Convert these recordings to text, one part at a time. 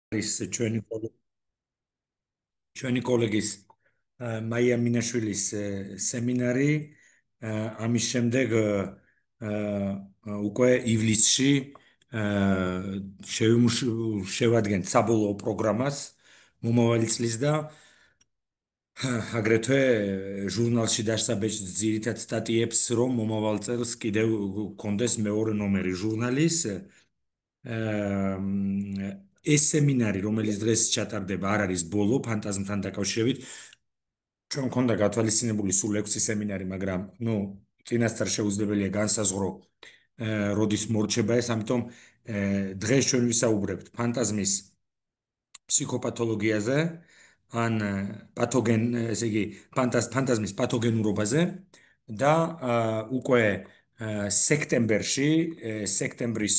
არის ჩვენი კოლეგის მაია მინაშვილის სემინარი. ამის შემდეგ უკვე ივლისში შევადგენთ საბოლოო პროგრამას მომავალი წლის და აგრეთვე ჟურნალში დასაბეჭდ ძირითად სტატიებს, რომ მომავალ წელს კიდევ გქონდეს მეორე ნომერი ჟურნალის. ეს სემინარი, რომელიც დღეს ჩატარდება, არ არის ბოლო ფანტაზმთან დაკავშირებით. ჩვენ მქონდა გათვალისწინებული სულ 6 სემინარი, მაგრამ წინასწარ შეუძლებელია განსაზღვრო როდის მორჩება ეს, ამიტომ დღეს ჩვენ ვისაუბრებთ ფანტაზმის ფსიქოპათოლოგიაზე, ან ესე იგი ფანტაზმის პათოგენურობაზე და უკვე სექტემბრის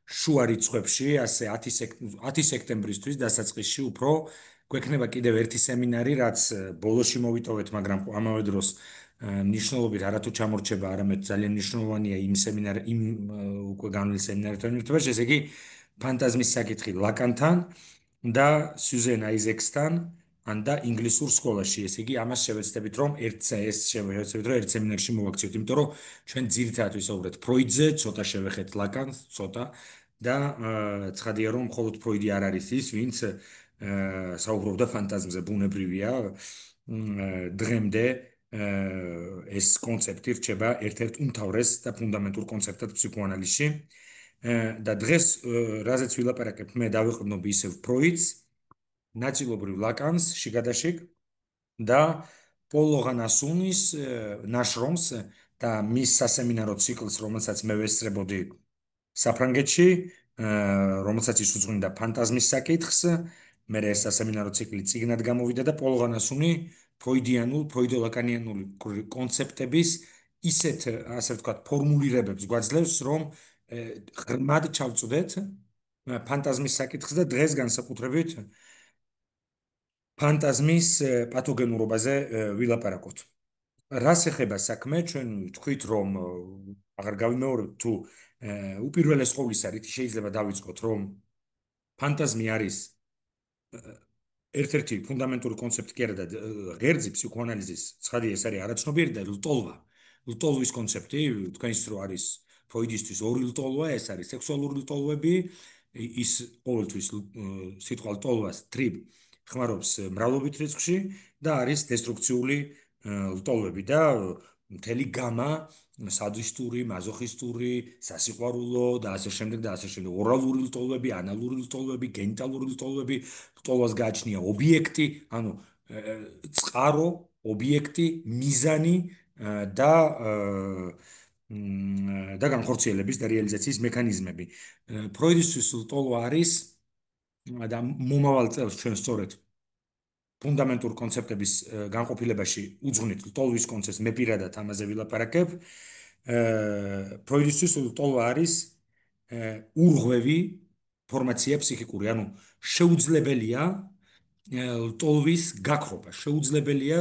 შუა რიცხვებში, ასე 10 სექტემბრისთვის დასაწყისში უფრო გვექნება კიდევ ერთი სემინარი, რაც ბოლოში მოვიტოვეთ, მაგრამ ამავე დროს მნიშვნელობით არათუ ჩამორჩება, არამედ ძალიან მნიშვნელოვანია იმ უკვე განვლილ სემინართან ერთობაში, ესე იგი ფანტაზმის საკითხი ლაკანთან და სიუზენ აიზექსთან და ინგლისურ სკოლაში. ესე იგი ამას შევეცდებით, რომ ერთ სემინარში მოვაქციოთ, იმიტომ რომ ჩვენ ძირითადად ვისაუბრეთ ფროიდზე, ცოტა შევეხეთ ლაკანს, ცოტა და ცხადია, რომ მხოლოდ ფროიდი არ არის ის, ვინც საუბრობდა ფანტაზმზე, ბუნებრივია. დღემდე ეს კონცეფტი რჩება ერთ-ერთ უმთავრეს და ფუნდამენტურ კონცეფტად ფსიქოანალიზში. და დღეს რაზეც ვილაპარაკებ, მე დავეყრდნობ ისევ ფროიდს, ნაწილობრივ ლაკანს, შიგადაშიგ და პოლ ლოგანასუნის ნაშრომს და მის სასემინარო ციკლს, რომელსაც მე ვესწრებოდი საფრანგეთში, რომელსაც ის უძღვინდა ფანტაზმის საკითხს. მე ეს სასემინარო ციკლი წიგნად გამოვიდა და პოლ ლოგანასუნი ფროიდო-ლაკანიანული კონცეფტების ისეთ, ასე ვთქვათ, ფორმულირებებს გვაძლევს, რომ ღრმად ჩავწვდეთ ფანტაზმის საკითხს და დღეს განსაკუთრებით ფანტაზმის პათოგენურობაზე ვილაპარაკოთ. რას ეხება საქმე, ჩვენ ვთქვით, რომ აღარ გავიმეორებ თუ უპირველეს ყოვლისა რითი შეიძლება დავიწყოთ, რომ ფანტაზმი არის ერთ-ერთი ფუნდამენტური კონცეფტი კი არა და ღერძი ფსიქოანალიზის, ცხადია, ეს არის არაცნობიერი და ლტოლვის კონცეფტი, თქვენს რო არის ფროიდისტვის ორი ლტოლვა, ეს არის სექსუალური ლტოლვები, ის ყოველთვის სიტყვა ლტოლვას ტრიბ ხმარობს მრავლობით რიცხვში და არის დესტრუქციული ლტოლვები და მთელი გამა სადისტური, მაზოხისტური, სასიყვარულო და ასე შემდეგ და ასე შემდეგ. ორალური ლტოლვები, ანალური ლტოლვები, გენიტალური ლტოლვები, ლტოლვას გააჩნია ობიექტი, ანუ წყარო, ობიექტი, მიზანი და განხორციელების და რეალიზაციის მექანიზმები. ფროიდისთვის ლტოლვა არის და მომავალ წელს ჩვენ სწორედ ფუნდამენტურ კონცეფტების განყოფილებაში უძღვნით ლტოლვის კონცეფტს, მე პირადად ამაზე ვილაპარაკებ. ფროიდისთვის ლტოლვა არის ურღვევი ფორმაცია ფსიქიკური, ანუ შეუძლებელია ლტოლვის გაქრობა, შეუძლებელია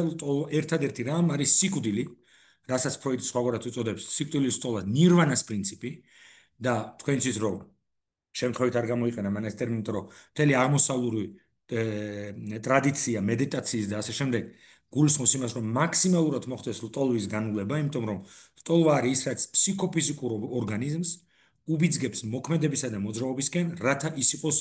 ერთადერთი რამ არის სიკვდილი, რასაც ფროიდი სხვაგვარად უწოდებს სიკვდილის ლტოლვა, ნირვანას პრინციპი და თქვენ იცით რომ შემთხვევით არ გამოიყენა მან ეს ტერმინი, რომ მთელი აღმოსავლური ტრადიცია მედიტაციის და ასე შემდეგ გულისხმობს იმას, რომ მაქსიმალურად მოხდეს ლტოლვის განვლება, იმიტომ რომ ლტოლვა არის ის, რაც ფსიქოფიზიკურ ორგანიზმს უბიძგებს მოქმედებისა და მოძრაობისკენ, რათა ის იყოს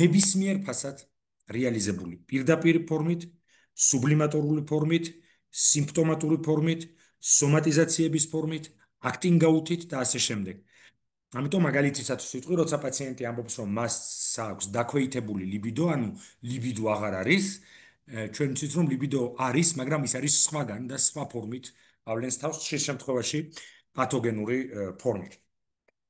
ნებისმიერ ფასად რეალიზებული პირდაპირ ფორმით, სუბლიმატორული ფორმით, სიმპტომატური ფორმით, სომატიზაციების ფორმით, acting out-ით და ასე შემდეგ. ამიტომ მაგალითისათვის ვიტყვი, როცა პაციენტი ამბობს, რომ მას აქვს დაქვეითებული ლიბიდო, ანუ ლიბიდო აღარ არის, ჩვენ ვიცით, რომ ლიბიდო არის, მაგრამ ის არის სხვაგან და სხვა ფორმით, ავლენს თავს ხშირ შემთხვევაში პათოგენური ფორმით.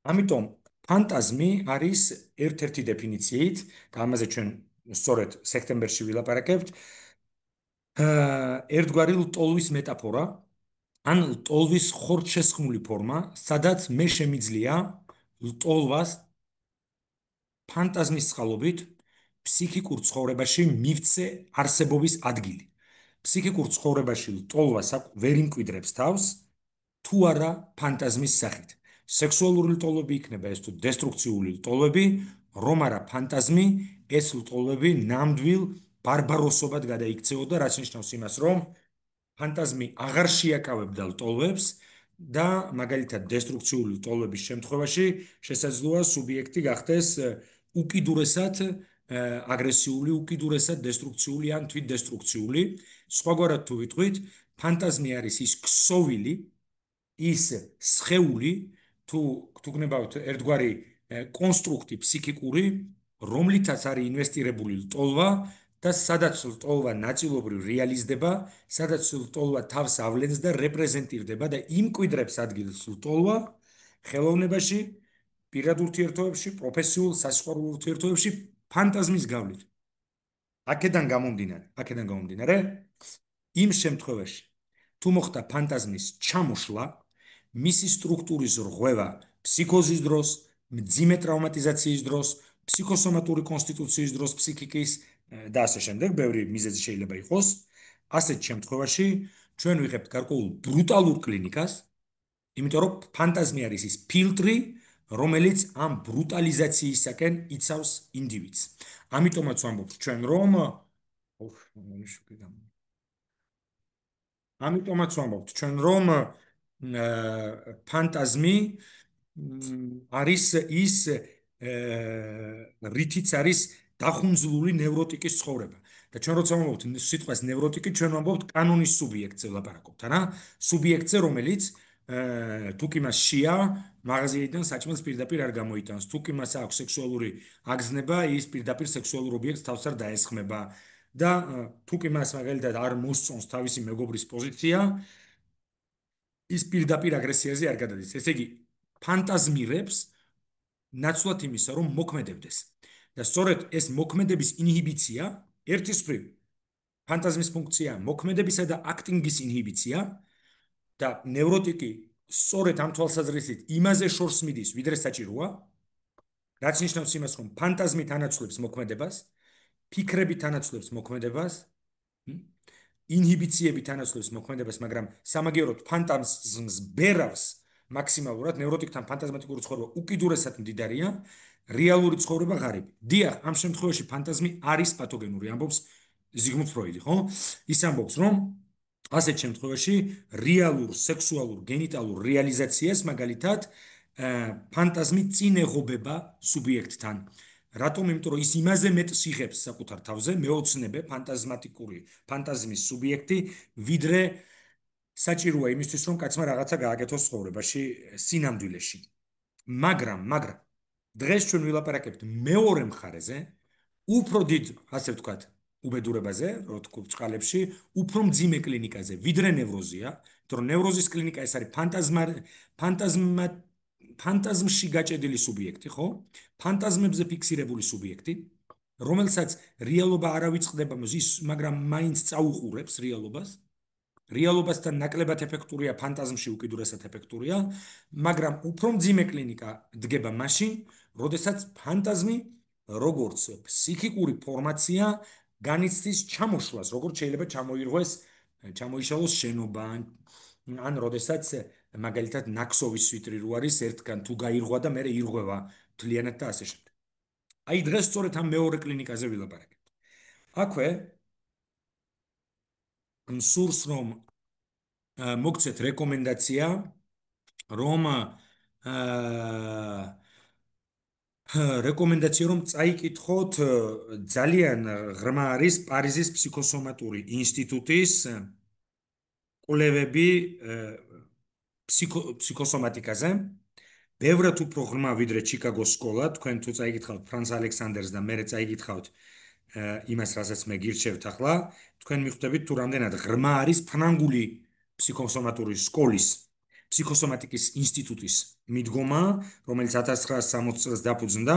ამიტომ ფანტაზმი არის ერთ-ერთი დეფინიციით და ამაზე ჩვენ სწორედ სექტემბერში ვილაპარაკებთ. ერთგვარი ლტოლვის მეტაფორა, ან ლტოლვის ხორცშესხმული ფორმა, სადაც მე შემიძლია ლტოლვას ფანტაზმის წყალობით ფსიქიკურ ცხოვრებაში მივცე არსებობის ადგილი. ფსიქიკურ ცხოვრებაში ლტოლვას ვერ იმკვიდრებს თავს, თუ არა ფანტაზმის სახით. სექსუალური ლტოლვები იქნება ეს თუ დესტრუქციული ლტოლვები, რომ არა ფანტაზმი ეს ლტოლვები ნამდვილ ბარბაროსობად გადაიქცეოდა, რაც ნიშნავს იმას, რომ ფანტაზმი აღარ შეაკავებდა ლტოლვებს და მაგალითად დესტრუქციული ლტოლვების შემთხვევაში შესაძლოა სუბიექტი გახდეს უკიდურესად აგრესიული, უკიდურესად დესტრუქციული ან თვითდესტრუქციული. სხვაგვარად თუ ვიტყვით, ფანტაზმი არის ის ქსოვილი, ის სხეული, თუ გნებავთ ერთგვარი კონსტრუქტი ფსიქიკური, რომლითაც არის ინვესტირებული ლტოლვა და სადაც ლტოლვა ნაწილობრივ რეალიზდება, სადაც ლტოლვა თავს ავლენს და რეპრეზენტირდება და იმკვიდრებს ადგილს ლტოლვა ხელოვნებაში, პირად ურთიერთობებში, პროფესიულ სასიყვარულო ურთიერთობებში ფანტაზმის გავლით. აქედან გამომდინარე, იმ შემთხვევაში, თუ მოხდა ფანტაზმის ჩამოშლა, მისი სტრუქტურის რღვევა ფსიქოზის დროს, მძიმე ტრაუმატიზაციის დროს, ფსიქოსომატური კონსტიტუციის დროს ფსიქიკის და ასე შემდეგ, ბევრი მიზეზი შეიძლება იყოს. ასეთ შემთხვევაში ჩვენ ვიღებთ გარკვეულ ბრუტალურ კლინიკას, იმიტომ რომ ფანტაზმი არის ის ფილტრი, რომელიც ამ ბრუტალიზაციისაკენ იცავს ინდივიდს. ამიტომაც ვამბობთ ჩვენ, რომ ამიტომაც ვამბობთ ჩვენ, რომ ფანტაზმი არის ის რითიც არის დახუნძლული ნევროტიკის ცხოვრება. და ჩვენ როცა ვამბობთ სიტყვას ნევროტიკი, ჩვენ ვამბობთ კანონის სუბიექტზე ვლაპარაკობთ, არა? სუბიექტზე, რომელიც თუ კი მას შია, მაღაზიიდან საჭმელს პირდაპირ არ გამოიტანს. თუ კი მას აქვს სექსუალური აგზნება, ის პირდაპირ სექსუალურ ობიექტს თავს არ დაესხმება. და თუ კი მას მაგალითად არ მოსწონს თავისი მეგობრის პოზიცია, ის პირდაპირ აგრესიაზე არ გადადის. ესე იგი, ფანტაზმირებს ნაცვლად იმისა, რომ მოქმედებდეს. და სწორედ ეს მოქმედების ინჰიბიცია, ერთის მხრივ, ფანტაზმის ფუნქცია მოქმედებისა და აქტინგის ინჰიბიცია და ნევროტიკი სწორედ ამ თვალსაზრისით იმაზე შორს მიდის, ვიდრე საჭიროა, რაც ნიშნავს იმას, რომ ფანტაზმი თანაცვლებს მოქმედებას, ფიქრები თანაცვლებს მოქმედებას, ინჰიბიციები თანაცვლებს მოქმედებას, მაგრამ სამაგიეროდ ფანტაზმს ბერავს მაქსიმალურად, ნევროტიკთან ფანტაზმატიკური ცხოვრება უკიდურესად მდიდარია, რეალური ცხოვრება ღარიბი. დიახ, ამ შემთხვევაში ფანტაზმი არის პათოგენური, ამბობს ზიგმუნდ ფროიდი, ხო? ის ამბობს, რომ ასეთ შემთხვევაში რეალურ სექსუალურ გენიტალურ რეალიზაციას მაგალითად ფანტაზმი წინ ეღობება სუბიექტთან. რატომ? იმიტომ რომ ის იმაზე მეტს იღებს საკუთარ თავზე, მეოცნებე ფანტაზმის სუბიექტი, ვიდრე საჭიროა იმისთვის, რომ კაცმა რაღაცა გააკეთოს ცხოვრებაში, სინამდვილეში. მაგრამ დღეს ჩვენ ვილაპარაკებთ მეორე მხარეზე, უფრო დიდ, ასე ვთქვათ, უბედურებაზე, რო თქვა წყალებში, უფრო მძიმე კლინიკაზე, ვიდრე ნევროზია, იმიტომ რომ ნევროზის კლინიკა ეს არის ფანტაზმში გაჭედილი სუბიექტი, ხო? ფანტაზმებზე ფიქსირებული სუბიექტი, რომელსაც რეალობა არ ავიწყდება ის, მაგრამ მაინც წაუყურებს რეალობას. რეალობასთან ნაკლებად ეფექტურია, ფანტაზმში უკიდურესად ეფექტურია, მაგრამ უფრო მძიმე კლინიკა დგება მაშინ, როდესაც ფანტაზმი როგორც ფსიქიკური ფორმაცია განიცდის ჩამოშლას, როგორც შეიძლება ჩამოიშალოს შენობა, ან როდესაც მაგალითად ნაქსოვის სვიტრი რო არის, ერთგან თუ გაირღვა და მეორე ირღვევა მთლიანად და ასე შემდეგ. აი დღეს სწორედ ამ მეორე კლინიკაზე ვილაპარაკებთ. აქვე სურს რომ მოგცეთ რეკომენდაცია, რომ წაიკითხოთ ძალიან ღრმა არის პარიზის ფსიქოსომატური ინსტიტუტის კვლევები ფსიქოსომატიკაზე. ბევრად უფრო ღრმა ვიდრე ჩიკაგოს სკოლა, თქვენ თუ წაიკითხავთ ფრანც ალექსანდერს და მერე წაიკითხავთ იმას, რასაც მე გირჩევთ ახლა, თქვენ მიხვდებით თუ რამდენად ღრმა არის ფრანგული ფსიქოსომატური სკოლის ფსიქოსომატიკის ინსტიტუტის მიდგომა, რომელიც 1960 წელს დაფუძნდა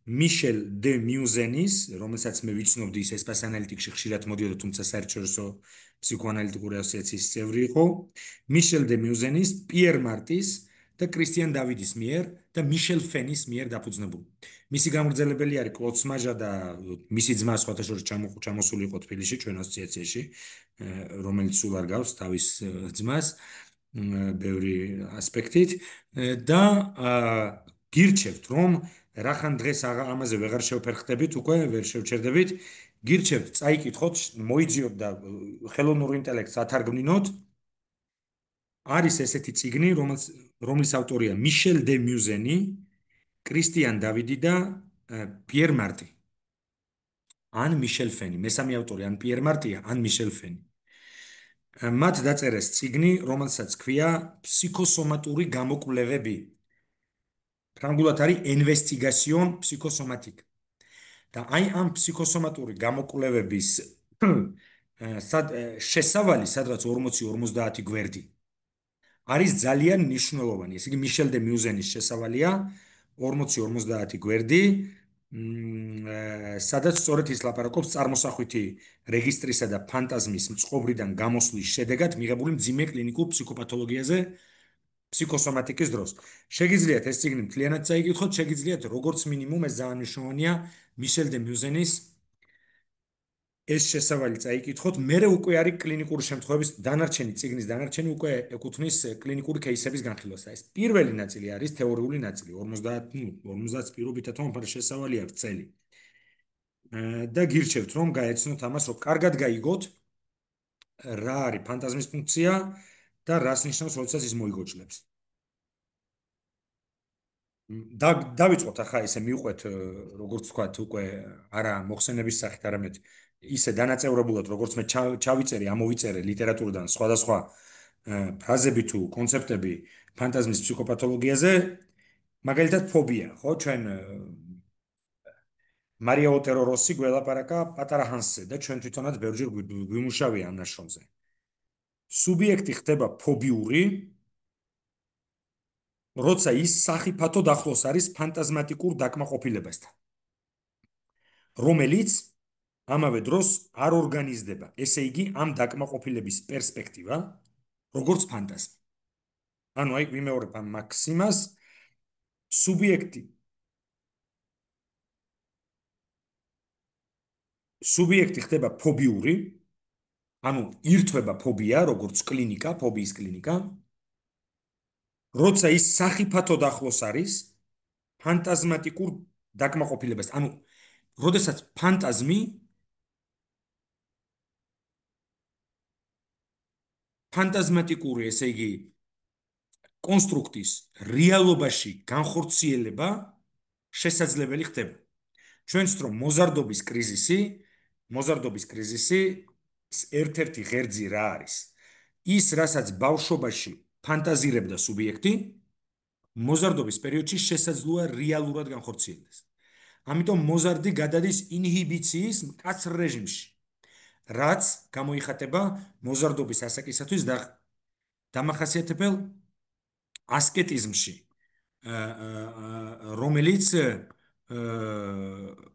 მიშელ დე მიუზენის, რომელსაც მე ვიცნობდი, ის ესპასანალიტიკში ხშირად მოდიოდა, თუმცა საერთაშორისო ფსიქოანალიტიკური ასოციაციის წევრი იყო, მიშელ დე მიუზენის, პიერ მარტის და კრისტიან დავიდის მიერ და მიშელ ფენის მიერ დაფუძნებული. მისი გამგრძელებელი არის კლოდ სმაჟა და მისი ძმა სხვათა შორის ჩამოსული იყო თბილისში ჩვენ ასოციაციაში, რომელიც სულ არ გავს თავის ძმას ბევრი ასპექტით და გირჩევთ რომ რახან დღეს ამაზე ვეღარ შევფერხდებით, უკვე ვერ შევჩერდებით. გირჩევთ, წაიკითხოთ, მოიძიოთ და ხელოვნურ ინტელექტს ათარგმნინოთ. არის ესეთი წიგნი, რომლის ავტორია მიშელ დე მიუზენი, კრისტიან დავიდი და პიერ მარტი. ან მიშელ ფენი, მესამე ავტორი ან პიერ მარტია, ან მიშელ ფენი. მათ დაწერეს წიგნი, რომელსაც ქვია ფსიქოსომატური გამოკვლევები. ფრანგულად არის ინვესტიგაციონ ფსიქოსომატიკ. და აი ამ ფსიქოსომატური გამოკვლევების შესავალი, სადღაც 40-50 გვერდი, არის ძალიან მნიშვნელოვანი. ესე იგი, მიშელ დე მიუზენის შესავალია 40-50 გვერდი, სადაც სწორედ ის ლაპარაკობს წარმოსახვითი რეგისტრისა და ფანტაზმის მწყობრიდან გამოსვლის შედეგად მიღებული მძიმე კლინიკურ ფსიქოპათოლოგიაზე ფსიქოსომატიკის დროს. შეგიძლიათ ეს წიგნი მთლიანად წაიკითხოთ, შეგიძლიათ როგორც მინიმუმ ეს ძალიან მნიშვნელოვანია მიშელ დე მიუზენის ეს შესავალი წაიკითხოთ. მერე უკვე არის კლინიკური შემთხვევების დანარჩენი წიგნის დანარჩენი უკვე ეკუთვნის კლინიკური кейსების განხილვას. ეს პირველი ნაწილი არის თეორიული ნაწილი 50 პირობითად რომ შესავალი აქვს წელი. და გირჩევთ რომ გაეცნოთ ამას, რომ კარგად გაიგოთ რა არის ფანტაზმის ფუნქცია და რას ნიშნავს, როდესაც ის მოიგოჩლებს. დავიწყოთ ახლა ესე მივყვეთ როგორც ვთქვათ უკვე არა მოხსენების სახით არამედ ისე დანაწევრებულად როგორც მე ჩავიწერე ამოვიწერე ლიტერატურიდან სხვადასხვა ფრაზები თუ კონცეფტები ფანტაზმის ფსიქოპათოლოგიაზე მაგალითად ფობია ხო ჩვენ მარია ოტერო როსი გველაპარაკა პატარა ჰანსზე და ჩვენ თვითონაც ბევრჯერ გვიმუშავია ამ ნაშრომზე სუბიექტი ხდება ფობიური როცა ის სახიფათოდ ახლოს არის ფანტაზმატიკურ დაკმაყოფილებასთან რომელიც ამავე დროს არ ორგანიზდება ესე იგი ამ დაკმაყოფილების პერსპექტივა როგორც ფანტაზმი ანუ აი ვიმეორებ ამ მაქსიმას სუბიექტი ხდება ფობიური ანუ ირთვება ფობია როგორც კლინიკა ფობიის კლინიკა როცა ის სახიფათოდ ახლოს არის ფანტაზმატიკურ დაკმაყოფილებასთან ანუ როდესაც ფანტაზმატიკური ესე იგი კონსტრუქტის რეალობაში განხორციელება შესაძლებელი ხდება. ჩვენც რომ მოზარდობის კრიზისი ერთ-ერთი ღერძი რა არის? ის, რასაც ბავშვობაში ფანტაზირებდა სუბიექტი, მოზარდობის პერიოდში შესაძლოა რეალურად განხორციელდეს. ამიტომ მოზარდი გადადის ინჰიბიციის მკაცრ რეჟიმში, რაც გამოიხატება მოზარდობის ასაკისათვის და დამახასიათებელ ასკეტიზმში, რომელიც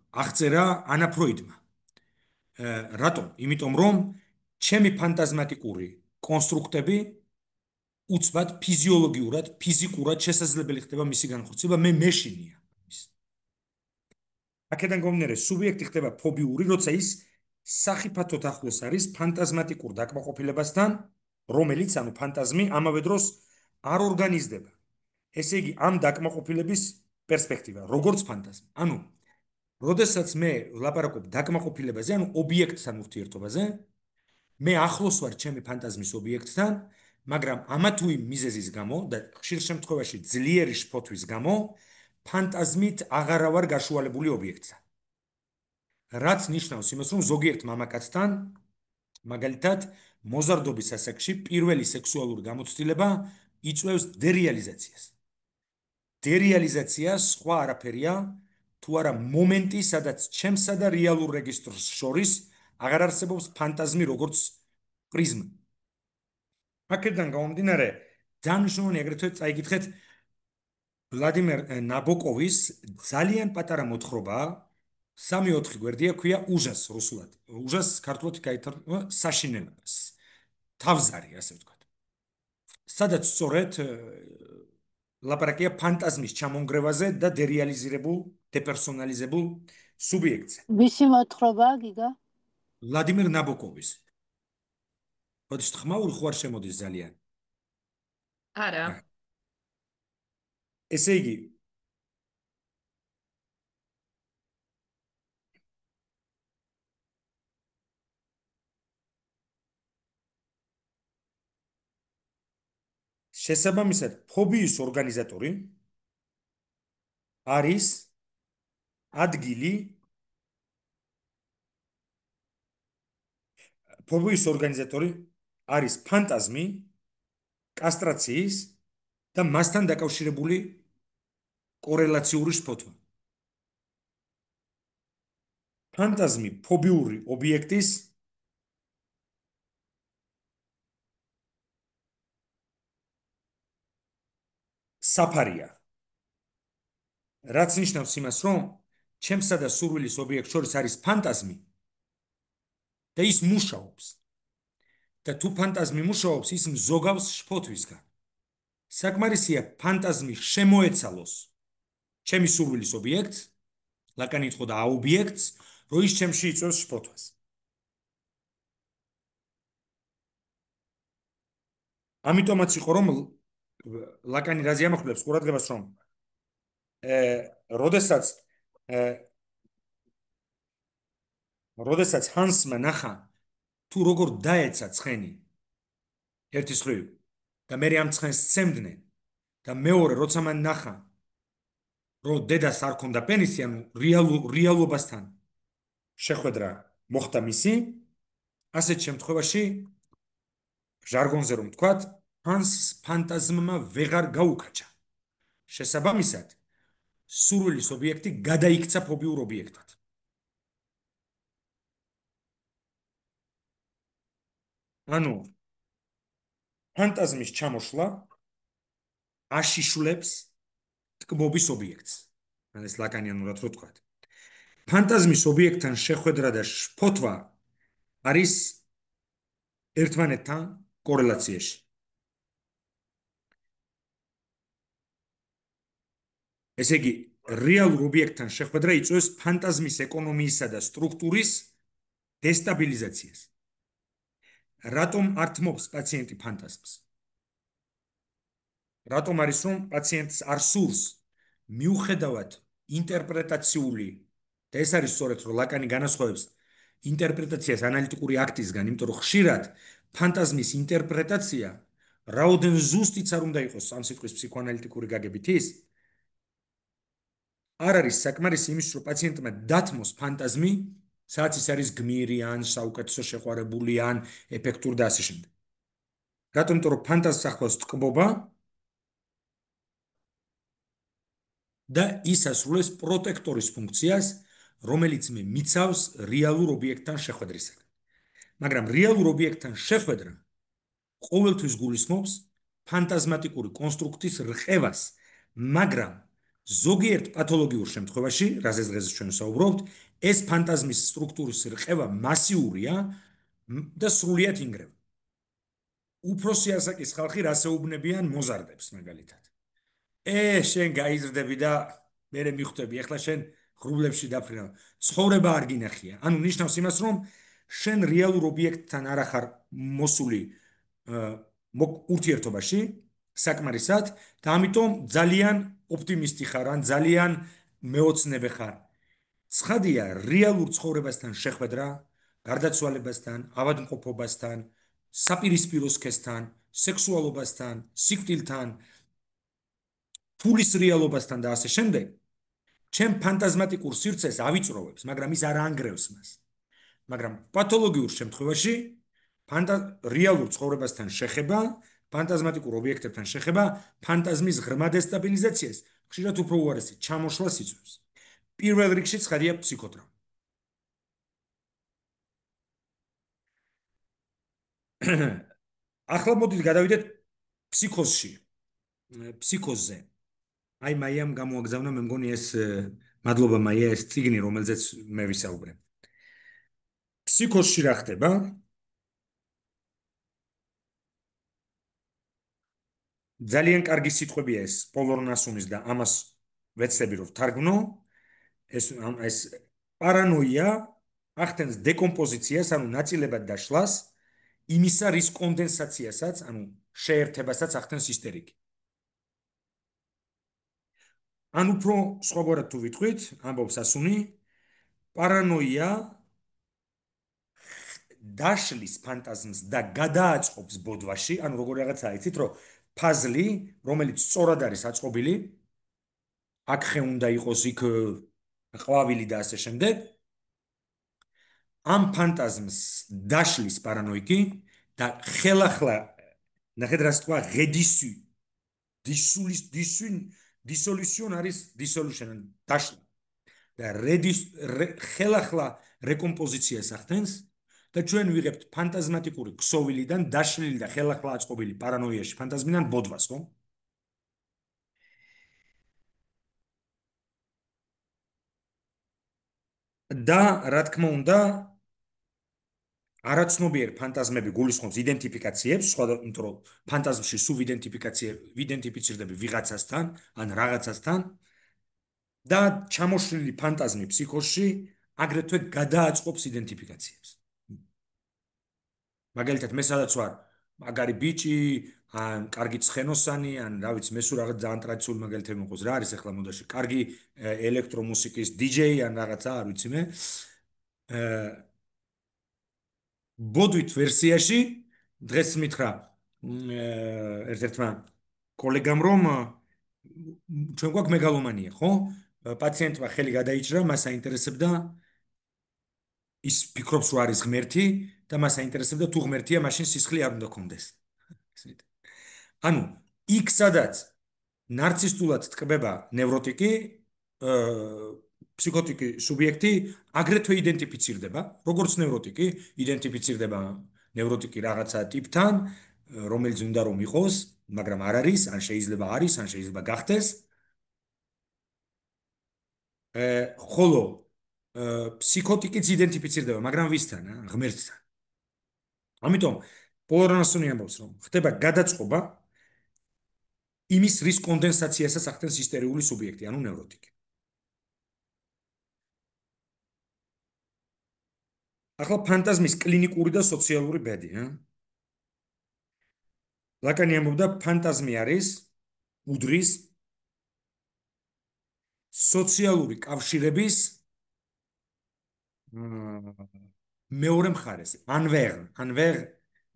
აღწერა ანა ფროიდმა. რატომ? იმიტომ რომ ჩემი ფანტაზმატიკური კონსტრუქტები უცბად ფიზიოლოგიურად, ფიზიკურად შესაძლებელი ხდება მისი განხორციელება, მე მეშინია ის. აქედან გამომდინარე, სუბიექტი ხდება ფობიური, როცა ის სახიფათოდ ახლოს არის ფანტაზმატიკურ დაკმაყოფილებასთან, რომელიც, ანუ ფანტაზმი, ამავე დროს არ ორგანიზდება. ესე იგი, ამ დაკმაყოფილების პერსპექტივა, როგორც ფანტაზმი. ანუ, როდესაც მე ვლაპარაკობ დაკმაყოფილებაზე, ანუ ობიექტთან ურთიერთობაზე, მე ახლოს ვარ ჩემი ფანტაზმის ობიექტთან, მაგრამ ამა თუ იმ მიზეზის გამო და ხშირ შემთხვევაში ძლიერი შფოთვის გამო, ფანტაზმით აღარა ვარ გაშუალებული ობიექტთან. რაც ნიშნავს იმას, რომ ზოგიერთ მამაკაცთან, მაგალითად, მოზარდობის ასაკში პირველი სექსუალური გამოცდილება იწვევს დერეალიზაციას. დერეალიზაცია სხვა არაფერია, თუ არა მომენტი, სადაც ჩემსა და რეალურ რეგისტრს შორის აღარ არსებობს ფანტაზმი როგორც პრიზმა. აქედან გამომდინარე, დანიშნულოვანი აგრეთვე წაიკითხეთ ვლადიმერ ნაბოკოვის ძალიან პატარა მოთხრობა, 3-4 გვერდია, ქვია უჟას რუსულად. უჟას ქართულად გაითარგმნა საშინელებას. თავზარი, ასე ვთქვათ. სადაც სწორედ ლაპარაკია ფანტაზმის ჩამონგრევაზე და დერეალიზირებულ, დეპერსონალიზებულ სუბიექტზე. ვისი მოთხრობაა, გიგა? ვლადიმერ ნაბოკოვის. როდის ხმაური ხო არ შემოდის ძალიან? არა. ესე იგი, შესაბამისად, ფობიის ორგანიზატორი არის ადგილი, ფობიის ორგანიზატორი არის ფანტაზმი, კასტრაციის და მასთან დაკავშირებული კორელაციური შფოთვა. ფანტაზმი ფობიური ობიექტის საფარია. რაც ნიშნავს იმას, რომ ჩემსა და სურვილის ობიექტს შორის არის ფანტაზმი და ის მუშაობს. და თუ ფანტაზმი მუშაობს, ის მზოგავს შფოთვისგან. საკმარისია ფანტაზმი შემოეცალოს ჩემი სურვილის ობიექტს, ლაკანი იყო და აობიექტს, რომ ის ჩემში იწვევს შფოთვას. ამიტომაც იყო რომ ლაკანი რაზი ამახვილებს ყურადღებას, რომ როდესაც ჰანსმა ნახა თუ როგორ დაეცა ცხენი ერთის ხრივ და მე ამ ცხენს სცემდნენ და მეორე როცა მან ნახა რომ დედას არ ქონდა პენისი, ანუ რეალობასთან შეხვედრა მოხდა მისი, ასეთ შემთხვევაში ჟარგონზე რომ ვთქვათ, ჰანსს ფანტაზმმა ვეღარ გაუკაჩა. შესაბამისად, სურვილის ობიექტი გადაიქცა ფობიურ ობიექტად. ანუ ფანტაზმის ჩამოშლა აშიშვლებს ტკბობის ობიექტს. ეს ლაკანიანურად რო ვთქვათ. ფანტაზმის ობიექტთან შეხვედრა და შფოთვა არის ერთმანეთთან კორელაციაში. ესე იგი, რეალურ ობიექტთან შეხვედრა იწვევს ფანტაზმის ეკონომიისა და სტრუქტურის დესტაბილიზაციას. რატომ ართმობს პაციენტი ფანტაზმს? რატომ არის რომ პაციენტს არ სურს მიუხედავად ინტერპრეტაციული და ეს არის სწორედ რომ ლაკანი განასხვავებს ინტერპრეტაციას ანალიტიკური აქტისგან, იმიტომ რომ ხშირად ფანტაზმის ინტერპრეტაცია რაოდენ ზუსტიც არ უნდა იყოს ამ სიტყვის ფსიქოანალიტიკური გაგებით ის არ არის საკმარისი იმის რომ პაციენტმა დათმოს ფანტაზმი, სადაც ის არის გმირი ან საუკეთესო შეყვარებული ან ეფექტური და ასე შემდეგ. რატომ? იმიტომ რომ ფანტაზმს ახლავს ტკბობა და ის ასრულებს პროტექტორის ფუნქციას, რომელიც მიცავს რეალურ ობიექტთან შეხვედრისგან. მაგრამ რეალურ ობიექტთან შეხვედრა ყოველთვის გულისხმობს ფანტაზმატიკური კონსტრუქტის რყევას, მაგრამ ზოგიერთ პათოლოგიურ შემთხვევაში, რაზეც დღეს ჩვენ ვსაუბრობთ, ეს ფანტაზმის სტრუქტურის რყევა მასიურია და სრულიად ინგრევა. უფროსი ასაკის ხალხი რას ეუბნებიან მოზარდებს მაგალითად. შენ გაიზრდები და მე მიხვდები, ახლა შენ ღრუბლებში დაფრინავ. ცხოვრება არ გინახია. ანუ ნიშნავს იმას, რომ შენ რეალურ ობიექტთან არ ახარ მოსული ურთიერთობაში საკმარისად და ამიტომ ძალიან ოპტიმისტი ხარ ან ძალიან მეოცნებე ხარ. ცხადია, რეალურ ცხოვრებასთან შეხვედრა, გარდაცვალებასთან, ავადმყოფობასთან, საპირისპირო სქესთან, სექსუალობასთან, სიკვდილთან, ფულის რეალობასთან და ასე შემდეგ, ჩემ ფანტაზმატიკურ სივრცეს ავიწროვებს, მაგრამ ის არ ანგრევს მას. მაგრამ პათოლოგიურ შემთხვევაში რეალურ ცხოვრებასთან შეხება, ფანტაზმატიკურ ობიექტებთან შეხება, ფანტაზმის ღრმა დესტაბილიზაციას, ხშირად უფრო უარესი ჩამოშლას იწვევს. პირველ რიგში ცხადია ფსიქოტრაუმა. ახლა მოდით გადავიდეთ ფსიქოზში. ფსიქოზზე. აი მაიამ გამოაგზავნა, მე მგონი ეს მადლობა მაია, ეს წიგნი, რომელზეც მე ვისაუბრე. ფსიქოზში რა ხდება? ძალიან კარგი სიტყვებია ეს პოლორნასუმის და ამას ვეცდები რომ ვთარგმნო. ეს პარანოია ახდენს დეკომპოზიციას, ანუ ნაწილებად დაშლას, იმისა რის კონდენსაციასაც, ანუ შეერთებასაც ახდენს ისტერიკი. ან უფრო სხვაგვარად თუ ვიტყვით, ამბობს ასუნი, პარანოია დაშლის ფანტაზმს და გადააწყობს ბოდვაში, ანუ როგორ რაღაცა იცით, რომ ფაზლი, რომელიც სწორად არის აწყობილი, აქ ხე უნდა იყოს იქ ყვავილი და ასე შემდეგ. ამ ფანტაზმს დაშლის პარანოიკი და ხელახლა ნახეთ რა თქვა redissu dissolution არის dissolution დაშლა და ხელახლა რეკომპოზიციას ახდენს და ჩვენ ვიღებთ ფანტაზმატიკური ქსოვილიდან დაშლილი და ხელახლა აწყობილი პარანოიაში ფანტაზმიდან ბოდვას, ხო? და რა თქმა უნდა არაცნობიერ ფანტაზმები გულისხმობს იდენტიფიკაციებს, იმიტომ რომ ფანტაზმში სულ ვიდენტიფიცირდები ვიღაცასთან, ან რაღაცასთან და ჩამოშლილი ფანტაზმი ფსიქოში აგრეთვე გადააწყობს იდენტიფიკაციებს. მაგალითად, მე სადაც ვარ, მაგარი ბიჭი, ან კარგი ცხენოსანი, ან რა ვიცი, მე სულ რაღაც ძალიან ტრადიციული მაგალითები მოყავს, რა არის ახლა მოდაში, კარგი ელექტრომუსიკის DJ ან რაღაცა, არ ვიცი მე. ბოდვით ვერსიაში დღეს მითხრა ერთ-ერთმა კოლეგამ რომ ჩვენ გვაქვს მეგალომანია, ხო? პაციენტმა ხელი გადაიჭრა, მას აინტერესებდა ის ფიქრობს რომ არის ღმერთი და მას აინტერესებდა თუ ღმერთია, მაშინ სისხლი არ უნდა კონდეს. ანუ იქ სადაც ნარცისტულად ტკბება ნევროტიკი, ფსიქოტიკი სუბიექტი აგრეთვე იდენტიფიცირდება, როგორც ნევროტიკი, იდენტიფიცირდება ნევროტიკი რაღაცა ტიპთან, რომელიც უნდა რომ იყოს, მაგრამ არ არის, ან შეიძლება არის, ან შეიძლება გახდეს. ხოლო ფსიქოტიკიც იდენტიფიცირდება, მაგრამ ვისთან, ღმერთთან. ამიტომ პოლარანსონი ამბობს, რომ ხდება გადაწყობა იმის რის კონდენსაციასაც ახდენს ისტერიული სუბიექტი, ანუ ნევროტიკი. ახლა ფანტაზმის კლინიკური და სოციალური ბედი, ლაკანი ამბობდა, ფანტაზმი არის უდრის სოციალური კავშირების მეორე მხარეს, ანვერ,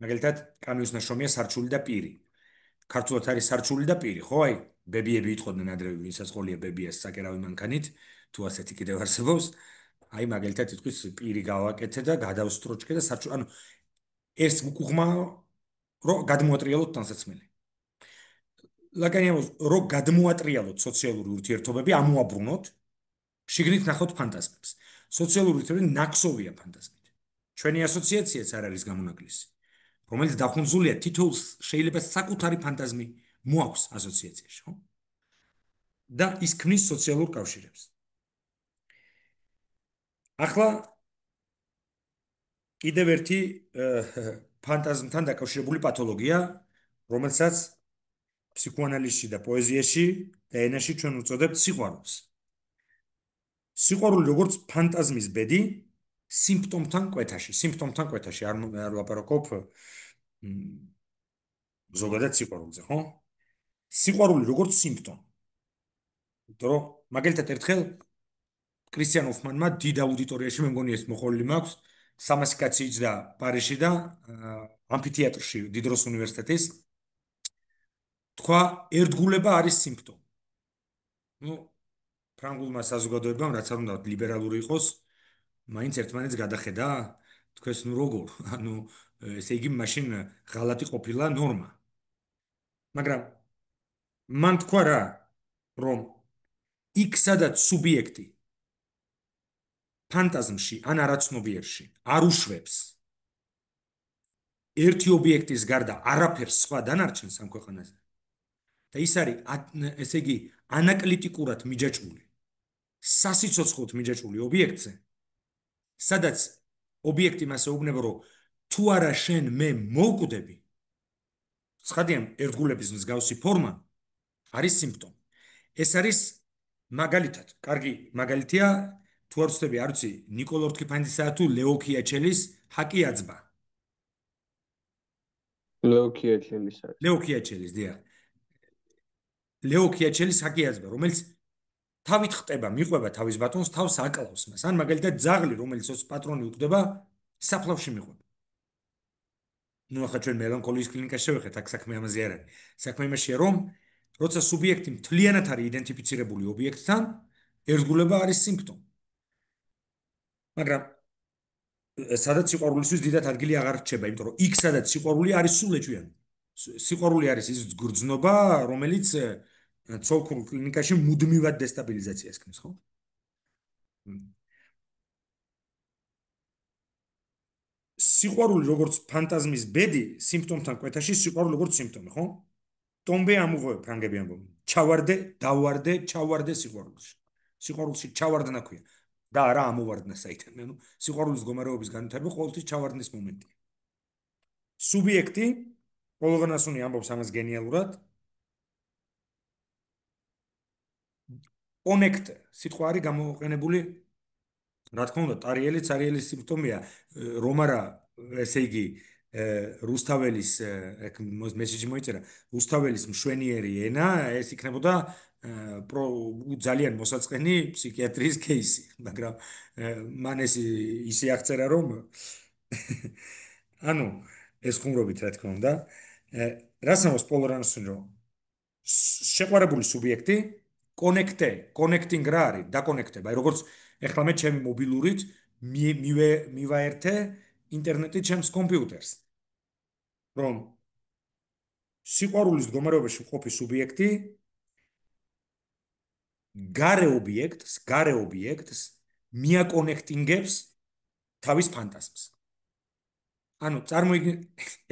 მაგალითად, კამიუს ნაშრომია სარჩული და პირი. ქართულად არის სარჩული და პირი, ხო, აი, ბებიები იტყოდნენ ადრე, ვისაც ყოლია ბებიას საკერავი მანქანით, თუ ასეთი კიდევ არსებობს. აი, მაგალითად, იტყვის პირი გავაკეთე და გადავსტროჭკე და სარჩული, ანუ ეს უკუღმა რომ გადმოატრიალოთ თანსაცმელი. ლაკანი ამბობს, რომ გადმოატრიალოთ სოციალური ურთიერთობები, ამოაბრუნოთ, შიგნით ნახოთ ფანტაზმებს. სოციალური ურთიერთობები ნაკსოვია ფანტაზმით. ჩვენი ასოციაციაც არ არის გამონაკლისი, რომელიც დახუნძულია თითოეულს შეიძლება საკუთარი ფანტაზმი მოაქვს ასოციაციაში, ხო? და ის ქმნის სოციალურ კავშირებს. ახლა კიდევ ერთი ფანტაზმთან დაკავშირებული პათოლოგია, რომელსაც ფსიქოანალიზში და პოეზიაში და ენაში ჩვენ უწოდებთ სიყვარულს. სიყვარული როგორც ფანტაზმის ბედი, სიმპტომთან კვეთაში, არ ვლაპარაკობ ზოგადად სიყვარულზე, ხო? სიყვარული როგორც სიმპტომი. იმიტომ რომ მაგალითად ერთხელ კრისტიან ჰოფმანმა დიდ აუდიტორიაში მე მგონი ეს მოყოლილი მაქვს 300 კაცი იჯდა პარიზში და ამფითეატრში დიდროს უნივერსიტეტის თქვა ერთგულება არის სიმპტომი. ნუ ფრანგულმა საზოგადოებამ რაც არ უნდა ლიბერალური იყოს, მაინც ერთმანეთს გადახედა, თქვენს ნუ როგორ, ანუ ესე იგი მაშინ ღალატი ყოფილა ნორმა. მაგრამ მან თქვა რა, რომ იქ სადაც სუბიექტი ფანტაზმში ან არაცნობიერში არ უშვებს ერთი ობიექტის გარდა არაფერს სხვა დანარჩენს ამ ქვეყანაზე და ის არის ესე იგი ანაკლიტიკურად მიჯაჭვული სასიცოცხლოდ მიჯაჭვული ობიექტზე სადაც ობიექტი მას ეუბნება რომ თუ არა შენ მე მოვკვდები ცხადია ერთგულების მსგავსი ფორმა არის სიმპტომი ეს არის მაგალითად კარგი მაგალითია თუ არ ვცდები არ ვიცი ნიკოლ ორთქიფანიძისა თუ ლეო ქიაჩელის ჰაკი აძბა ლეო ქიაჩელის არის ლეო ქიაჩელის დიახ ლეო ქიაჩელის ჰაკი აძბა რომელიც თავით ხტება მიყვება თავის ბატონს თავს აკლავს მას ან მაგალითად ძაღლი რომელიც ოს პატრონი უკვდება საფლავში მიყვება ნუ ახლა ჩვენ მელანქოლიის კლინიკაში შევეხეთ, აქ საქმე ამაზე არ არის. საქმე იმაშია, რომ როცა სუბიექტი მთლიანად არის იდენტიფიცირებული ობიექტთან, ერთგულება არის სიმპტომი. მაგრამ სადაც სიყვარულისთვის დიდად ადგილი აღარ რჩება, იმიტომ რომ იქ სადაც სიყვარული არის სულ ეჭვიანი. სიყვარული არის ის გრძნობა, რომელიც ცოლქურ კლინიკაში მუდმივად დესტაბილიზაციას ქმნის, ხო? სიყვარული როგორც ფანტაზმის ბედი, სიმპტომთან კვეთაში სიყვარული როგორც სიმპტომი, ხო? ტომბე ამუღებ ფრანგები ამბობენ. ჩავარდე, დავარდე, ჩავარდე სიყვარულში. სიყვარულში ჩავარდნა ქვია. და არა ამოვარდნა საიდან, ნუ სიყვარულის მდგომარეობის განვითარება ყოველთვის ჩავარდნის მომენტია. სუბიექტი პოლოგონასუნი ამბობს ამას გენიალურად. კონექტ სიტყვა არის გამოყენებული, რა თქმა უნდა, ტარიელის სიმპტომია, რომ არა, ესე იგი, რუსთაველის მესიჯი მოიწერა, რუსთაველის მშვენიერი ენა, ეს იქნებოდა ძალიან მოსაწყენი ფსიქიატრიის кейსი, მაგრამ მან ეს ისე აღწერა, რომ ანუ ეს ხუმრობით, რა თქმა უნდა, რას ამბობს პოლორანსუნი, რომ შეყვარებული სუბიექტი კონექტინგ რა არის, დაკონექტება, როგორც ეხლა მე ჩემი მობილურით მივაერთე ინტერნეტით ჩემს კომპიუტერს. რომ სიყვარულის მდგომარეობაში მყოფი სუბიექტი გარე ობიექტს მიაკონექტინგებს თავის ფანტაზმს. ანუ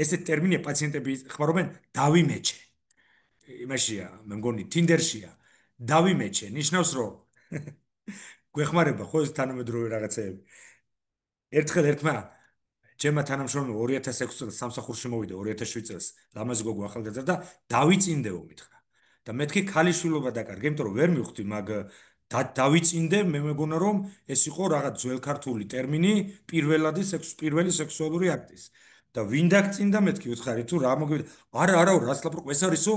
ესეთი ტერმინია პაციენტები ხმარობენ დავიმეჩე. იმაშია, მე მგონი Tinder-შია. დავიმეჩე, ნიშნავს რომ გვეხმარება ხო ეს თანამედროვე რაღაცეები. ერთხელ ერთმა ჩემმა თანამშრომლმა 2006 წელს სამსახურში მოვიდა 2007 წელს ლამაზი გოგო ახალგაზრდა და დავიწინდეო მითხრა. და მეთქი ქალიშვილობა დაკარგე, იმიტომ რომ ვერ მივხვდი მაგ დავიწინდე, მე მეგონა რომ ეს იყო რაღაც ძველქართული ტერმინი პირველი სექსუალური აქტის. და ვინ დაგწინდა მეთქი უთხარი თუ რა მოგვიდა? არა, რაც ლაპარაკობ, ეს არისო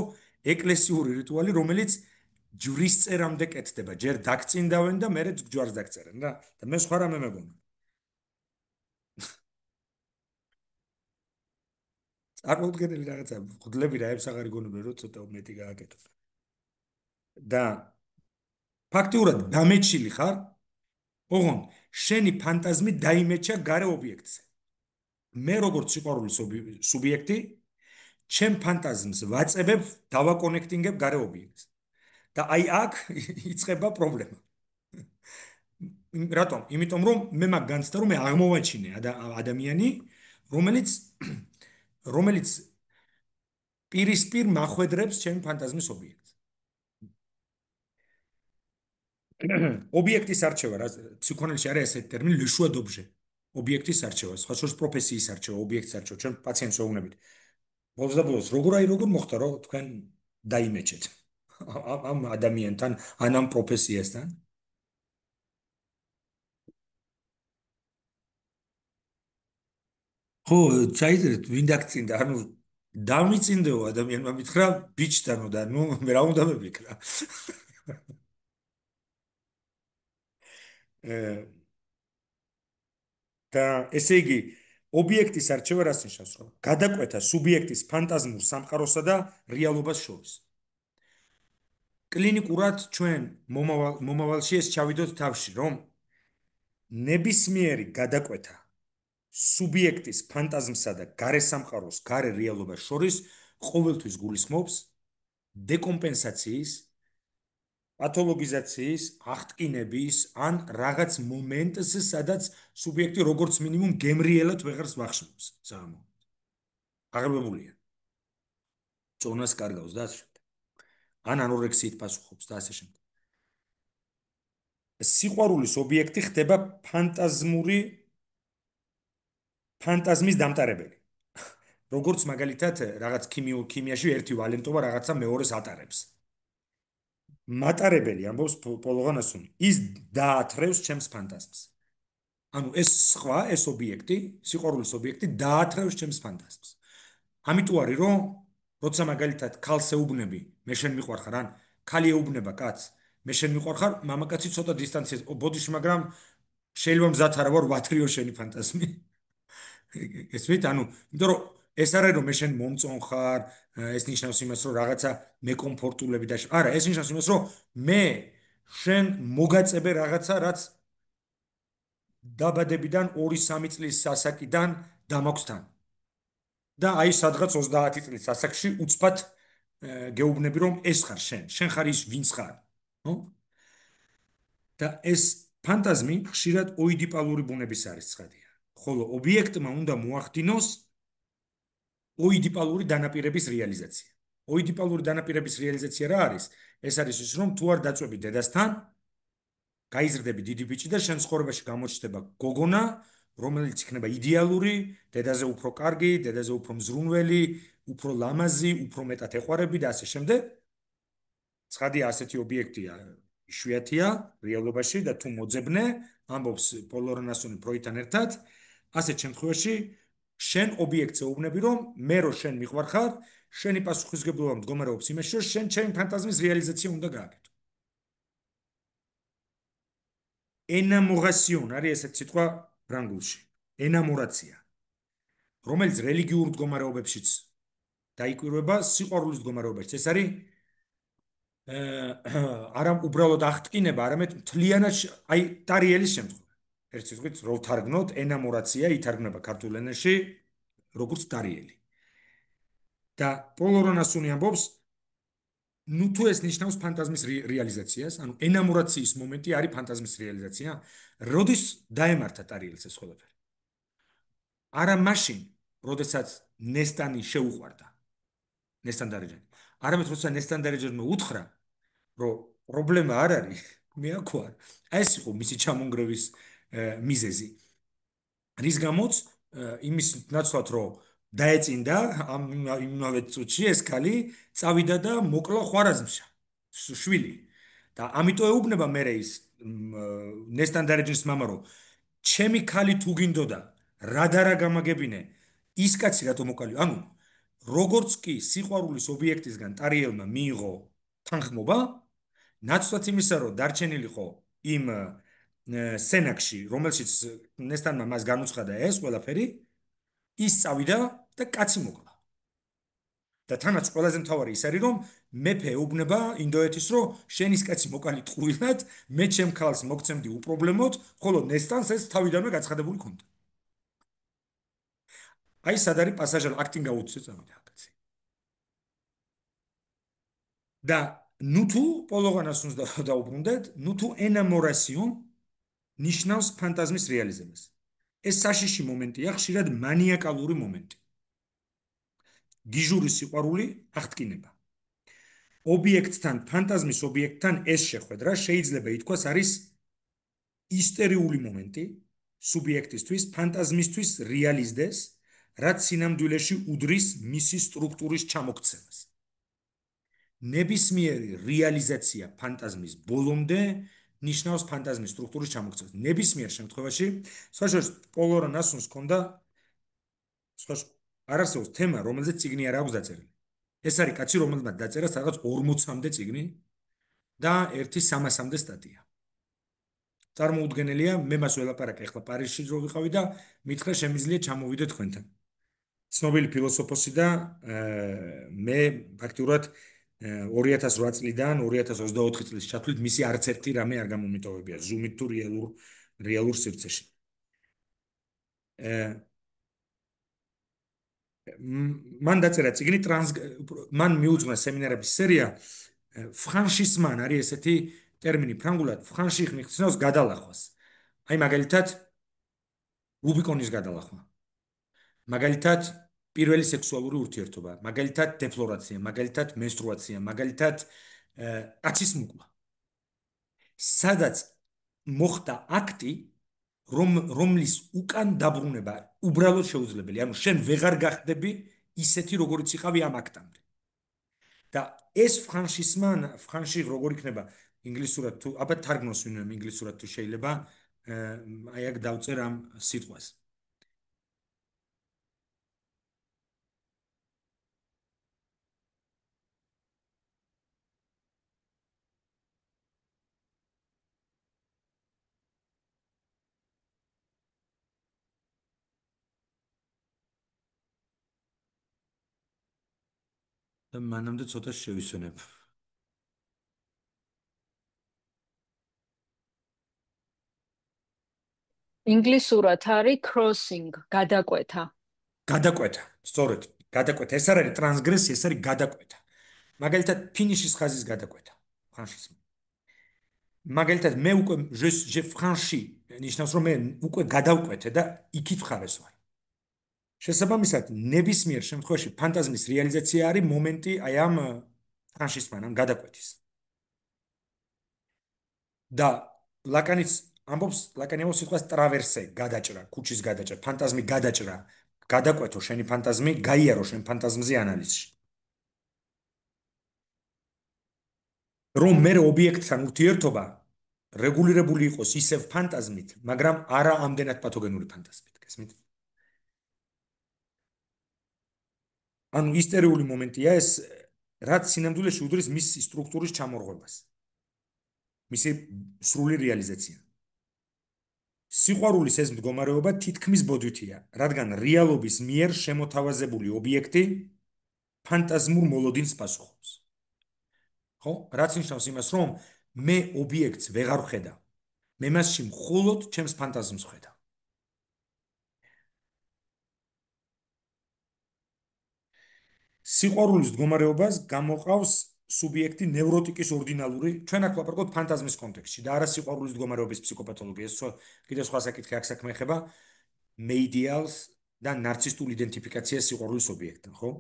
ეკლესიური რიტუალი, რომელიც ჯვრის წერამდე კეთდება. ჯერ დაგწინდავენ და მერე ჯვარს დაგწერენ რა. და მე სხვა რამე მეგონა. წარმოუდგენელი რაღაცა, ღვთლები რაებს აღარ იგონებენ, რომ ცოტა მეტი გააკეთო. და ფაქტიურად დამეჩილი ხარ, ოღონდ შენი ფანტაზმი დაიმეჩა გარე ობიექტზე. მე როგორც სიყვარულის სუბიექტი, ჩემ ფანტაზმს ვაწებებ, დავაკონექტინგებ გარე ობიექტს. და აი აქ იწყება პრობლემა. რატომ? იმიტომ რომ მე მაგ განცდა რომ მე აღმოვაჩინე ადამიანი, რომელიც პირისპირ მახვედრებს ჩემ ფანტაზმის ობიექტს. ობიექტის არჩევა, რა ფსიქოანალიზში არის ესეთი ტერმინი le choix d'objet. ობიექტის არჩევა, სხვა შორის პროფესიის არჩევა, ობიექტის არჩევა, ჩვენ პაციენტს ვეუბნებით. ბოლოს როგორ მოხდა რომ თქვენ დაიმეჩეთ ამ ადამიანთან, ამ პროფესიასთან? ხო, ჩაიწერეთ, ვინ დაგწინდა, ანუ დამიწინდეო ადამიანმა მითხრა ბიჭთანო და ნუ მე რა უნდა მევიქრა. და ესე იგი, ობიექტის არჩევა რას ნიშნავს, რომ გადაკვეთა სუბიექტის ფანტაზმურ სამყაროსა და რეალობას შორის. კლინიკურად ჩვენ მომავალში ეს ჩავიდოთ თავში, რომ ნებისმიერი გადაკვეთა სუბიექტის ფანტაზმსა და გარე სამყაროს, გარე რეალობას შორის ყოველთვის გულისხმობს დეკომპენსაციის, პათოლოგიზაციის, აღტკინების ან რაღაც მომენტს, სადაც სუბიექტი როგორც მინიმუმ გემრიელად ვეღარს ვახშმობს საღამო. აღებებულია. წონას კარგავს და ასე შემდეგ. ან ანორექსიით პასუხობს და ასე შემდეგ. სიყვარულის ობიექტი ხდება ფანტაზმის დამტარებელი. როგორც მაგალითად რაღაც ქიმიაში ერთი ვალენტობა რაღაცა მეორეს ატარებს. მატარებელი ამბობს პოლოგონასუნი, ის დაათრევს ჩემს ფანტაზმს. ანუ ეს ობიექტი, სიყვარულის ობიექტი დაათრევს ჩემს ფანტაზმს. ამიტომ არის რომ როცა მაგალითად ქალს ეუბნები, მე შენ მიყვარხარ, ან ქალი ეუბნება კაცს, მე შენ მიყვარხარ, მამაკაცი ცოტა დისტანციას ბოდიში, მაგრამ შეიძლება მზად არა ვარ ვათრიო შენი ფანტაზმი. ესმით, ანუ, იმიტომ რომ ეს არ არის რომ მე შენ მომწონ ხარ, ეს ნიშნავს იმას რომ რაღაცა მეკომფორტულები და არა, ეს ნიშნავს იმას რომ მე შენ მოგაწებე რაღაცა რაც დაბადებიდან 2-3 წლის ასაკიდან დამაქვს თან. და აი სადღაც 30 წლის ასაკში უცბად გეუბნები რომ ეს ხარ შენ ხარ ის ვინც ხარ, ხო? და ეს ფანტაზმი ხშირად ოიდიპალური ბუნების არის ცხადია. ხოლო ობიექტმა უნდა მოახდინოს ოიდიპალური დანაპირების რეალიზაცია. ოიდიპალური დანაპირების რეალიზაცია რა არის? ეს არის ის რომ თუ არ დაწვევი დედასთან, გაიზრდები დიდი ბიჭი და შენ ცხოვრებაში გამოჩნდება გოგონა, რომელიც იქნება იდეალური, დედაზე უფრო კარგი, დედაზე უფრო მზრუნველი, უფრო ლამაზი, უფრო მეტად ეყვარები და ასე შემდეგ. ცხადია, ასეთი ობიექტია იშვიათია რეალობაში და თუ მოძებნე, ამბობს პოლ ლორენასონი ფროიდთან ერთად, ასეთ შემთხვევაში შენ ობიექტზე უუბნები რომ მე რო შენ მიყვარხარ, შენი პასუხისმგებლობა მდგომარეობს იმაში, რომ შენ ჩემი ფანტაზმის რეალიზაცია უნდა გააკეთო. ენამორაციონ არის ესეთ სიტყვა ფრანგულში. ენამორაცია, რომელიც რელიგიურ მდგომარეობებშიც დაიკვირვება, სიყვარულის მდგომარეობებშიც. ეს არის არა უბრალოდ აღტკინება, არამედ მთლიანად აი ტარიელის შემთხვევა. ერთ სიტყვით რო თარგმნოთ, ენამორაცია ითარგმნება ქართულ ენაში როგორც ტარიელი. და პოლ ლორენასონი ამბობს, ნუ თუ ეს ნიშნავს ფანტაზმის რეალიზაციას, ანუ ენამორაციის მომენტი არის ფანტაზმის რეალიზაცია, როდის დაემართა ტარიელს ეს ყველაფერი. არა მაშინ, როდესაც ნესტანი შეუყვარდა. ნესტან დარეჯანი. არამედ როცა ნესტან დარეჯანმა უთხრა, რომ პრობლემა არ არის, მე აქვარ. ეს იყო მისი ჩამონგრევის მიზეზი. რის გამოც იმის ნაცვლად რომ დაეწინდა ამ იმავე წუთში ეს ქალი წავიდა და მოკლა ხვარაზმშა შვილი და ამიტომ ეუბნება მე ის ნესტან დარეჯნის მამა რომ ჩემი ქალი თუ გინდოდა რა და რა გამაგებინე ის კაცი რატომ მოკალი ანუ როგორც კი სიყვარულის ობიექტისგან ტარიელმა მიიღო თანხმობა ნაცვლად იმისა რომ დარჩენილიყო იმ სენაკში რომელშიც ნესტანმა მას განუცხადა ეს ყველაფერი ის წავიდა და კაცი მოკლა. და თანაც ყველაზე მთავარი ის არის რომ მეფე ეუბნება ინდოეთის რომ შენის კაცი მოკალი ტყუილად, მე ჩემ ქალს მოგცემდი უპრობლემოდ, ხოლო ნესტანს ეს თავიდანვე გაცხადებული ქონდა. აი სად არის პასაჟერ აქტინგ აუთზე წავიდა კაცი. და ნუ თუ პოლ ლორენასონს დაუბრუნდეთ, ნუ თუ ენამორაციონ ნიშნავს ფანტაზმის რეალიზებას. ეს საშიში მომენტია, ხშირად მანიაკალური მომენტი. გიჟური სიყვარული აღტკინება. ობიექტთან, ფანტაზმის ობიექტთან ეს შეხვედრა შეიძლება ითქვას არის ისტერიული მომენტი სუბიექტისთვის, ფანტაზმისთვის რეალიზდეს, რაც სინამდვილეში უდრის მისი სტრუქტურის ჩამოქცევას. ნებისმიერი რეალიზაცია ფანტაზმის ბოლომდე ნიშნავს ფანტაზმის სტრუქტურის ჩამოქცევას. ნებისმიერ შემთხვევაში, სხვაშორის პოლ ლორენასონს ჰქონდა არ არსებობს თემა, რომელზეც წიგნი არ აქვს დაწერილი. ეს არის კაცი, რომელმაც დაწერა სადღაც 40-მდე წიგნი და 1-300-მდე სტატია. წარმოუდგენელია, მე მას ველაპარაკე ახლა პარიზში რო ვიყავი და მითხრა შემიძლია ჩამოვიდე თქვენთან. ცნობილი ფილოსოფოსი და მე ფაქტიურად 2008 წლიდან 2024 წლის ჩათვლით მისი არც ერთი რამე არ გამომიტოვებია ზუმით თუ რეალურ სივრცეში. მან დაწერა წიგნი მან მიუძღვნა სემინარების სერია ფრანშისმან არის ესეთი ტერმინი ფრანგულად ფრანშიხ მიხსნავს გადალახვას. აი მაგალითად რუბიკონის გადალახვა. მაგალითად პირველი სექსუალური ურთიერთობა, მაგალითად დეფლორაცია, მაგალითად მენსტრუაცია, მაგალითად კაცის მოკლა. სადაც მოხდა აქტი რომლის უკან დაბრუნება უბრალოდ შეუძლებელი. ანუ შენ ვეღარ გახდები ისეთი როგორიც იყავი ამ აქტამდე. და ეს ფრანშიხ როგორ იქნება ინგლისურად თუ აბა თარგმნოს ვინმე ინგლისურად თუ შეიძლება აი აქ დავწერ ამ სიტყვას. და მანამდე ცოტა შევისვენებ. ინგლისურად არის crossing, გადაკვეთა. გადაკვეთა, სწორედ, გადაკვეთა. ეს არ არის ტრანსგრესია, ეს არის გადაკვეთა. მაგალითად, ფინიშის ხაზის გადაკვეთა, ფრანშიზმი. მაგალითად, მე უკვე je franchi, ნიშნავს რომ მე უკვე გადავკვეთე და იქით ხარეს ვარ. შესაბამისად, ნებისმიერ შემთხვევაში ფანტაზმის რეალიზაცია არის მომენტი აი ამ ფრანშიზმან, ამ გადაკვეთის. და ლაკანი ამბობს სიტყვას ტრავერსე, გადაჭრა, ქუჩის გადაჭრა, ფანტაზმი გადაჭრა, გადაკვეთო შენი ფანტაზმი, გაიარო შენ ფანტაზმზე ანალიზში. რომ მე ობიექტთან ურთიერთობა რეგულირებული იყოს ისევ ფანტაზმით, მაგრამ არა ამდენად პათოგენური ფანტაზმით, გესმით? ანუ ისტერიული მომენტია ეს, რაც სინამდვილეში უდრის მის სტრუქტურის ჩამორღვევას. მისი სრული რეალიზაცია. სიყვარულის ეს მდგომარეობა თითქმის ბოდვითია, რადგან რეალობის მიერ შემოთავაზებული ობიექტი ფანტაზმურ მოლოდინს პასუხობს. ხო? რაც ნიშნავს იმას, რომ მე ობიექტს ვეღარ ვხედავ. მე მასში მხოლოდ ჩემს ფანტაზმს ვხედავ. სიყვარულის მდგომარეობას გამოყავს სუბიექტი ნევროტიკის ორდინალური, ჩვენ აქ ვაპარაკობთ ფანტაზმის კონტექსტში და არა სიყვარულის მდგომარეობის ფსიქოპათოლოგიას. კიდევ სხვა საკითხი აქ საქმე ეხება მეიდიალს და ნარცისტულ იდენტიფიკაციას სიყვარულის ობიექტთან, ხო?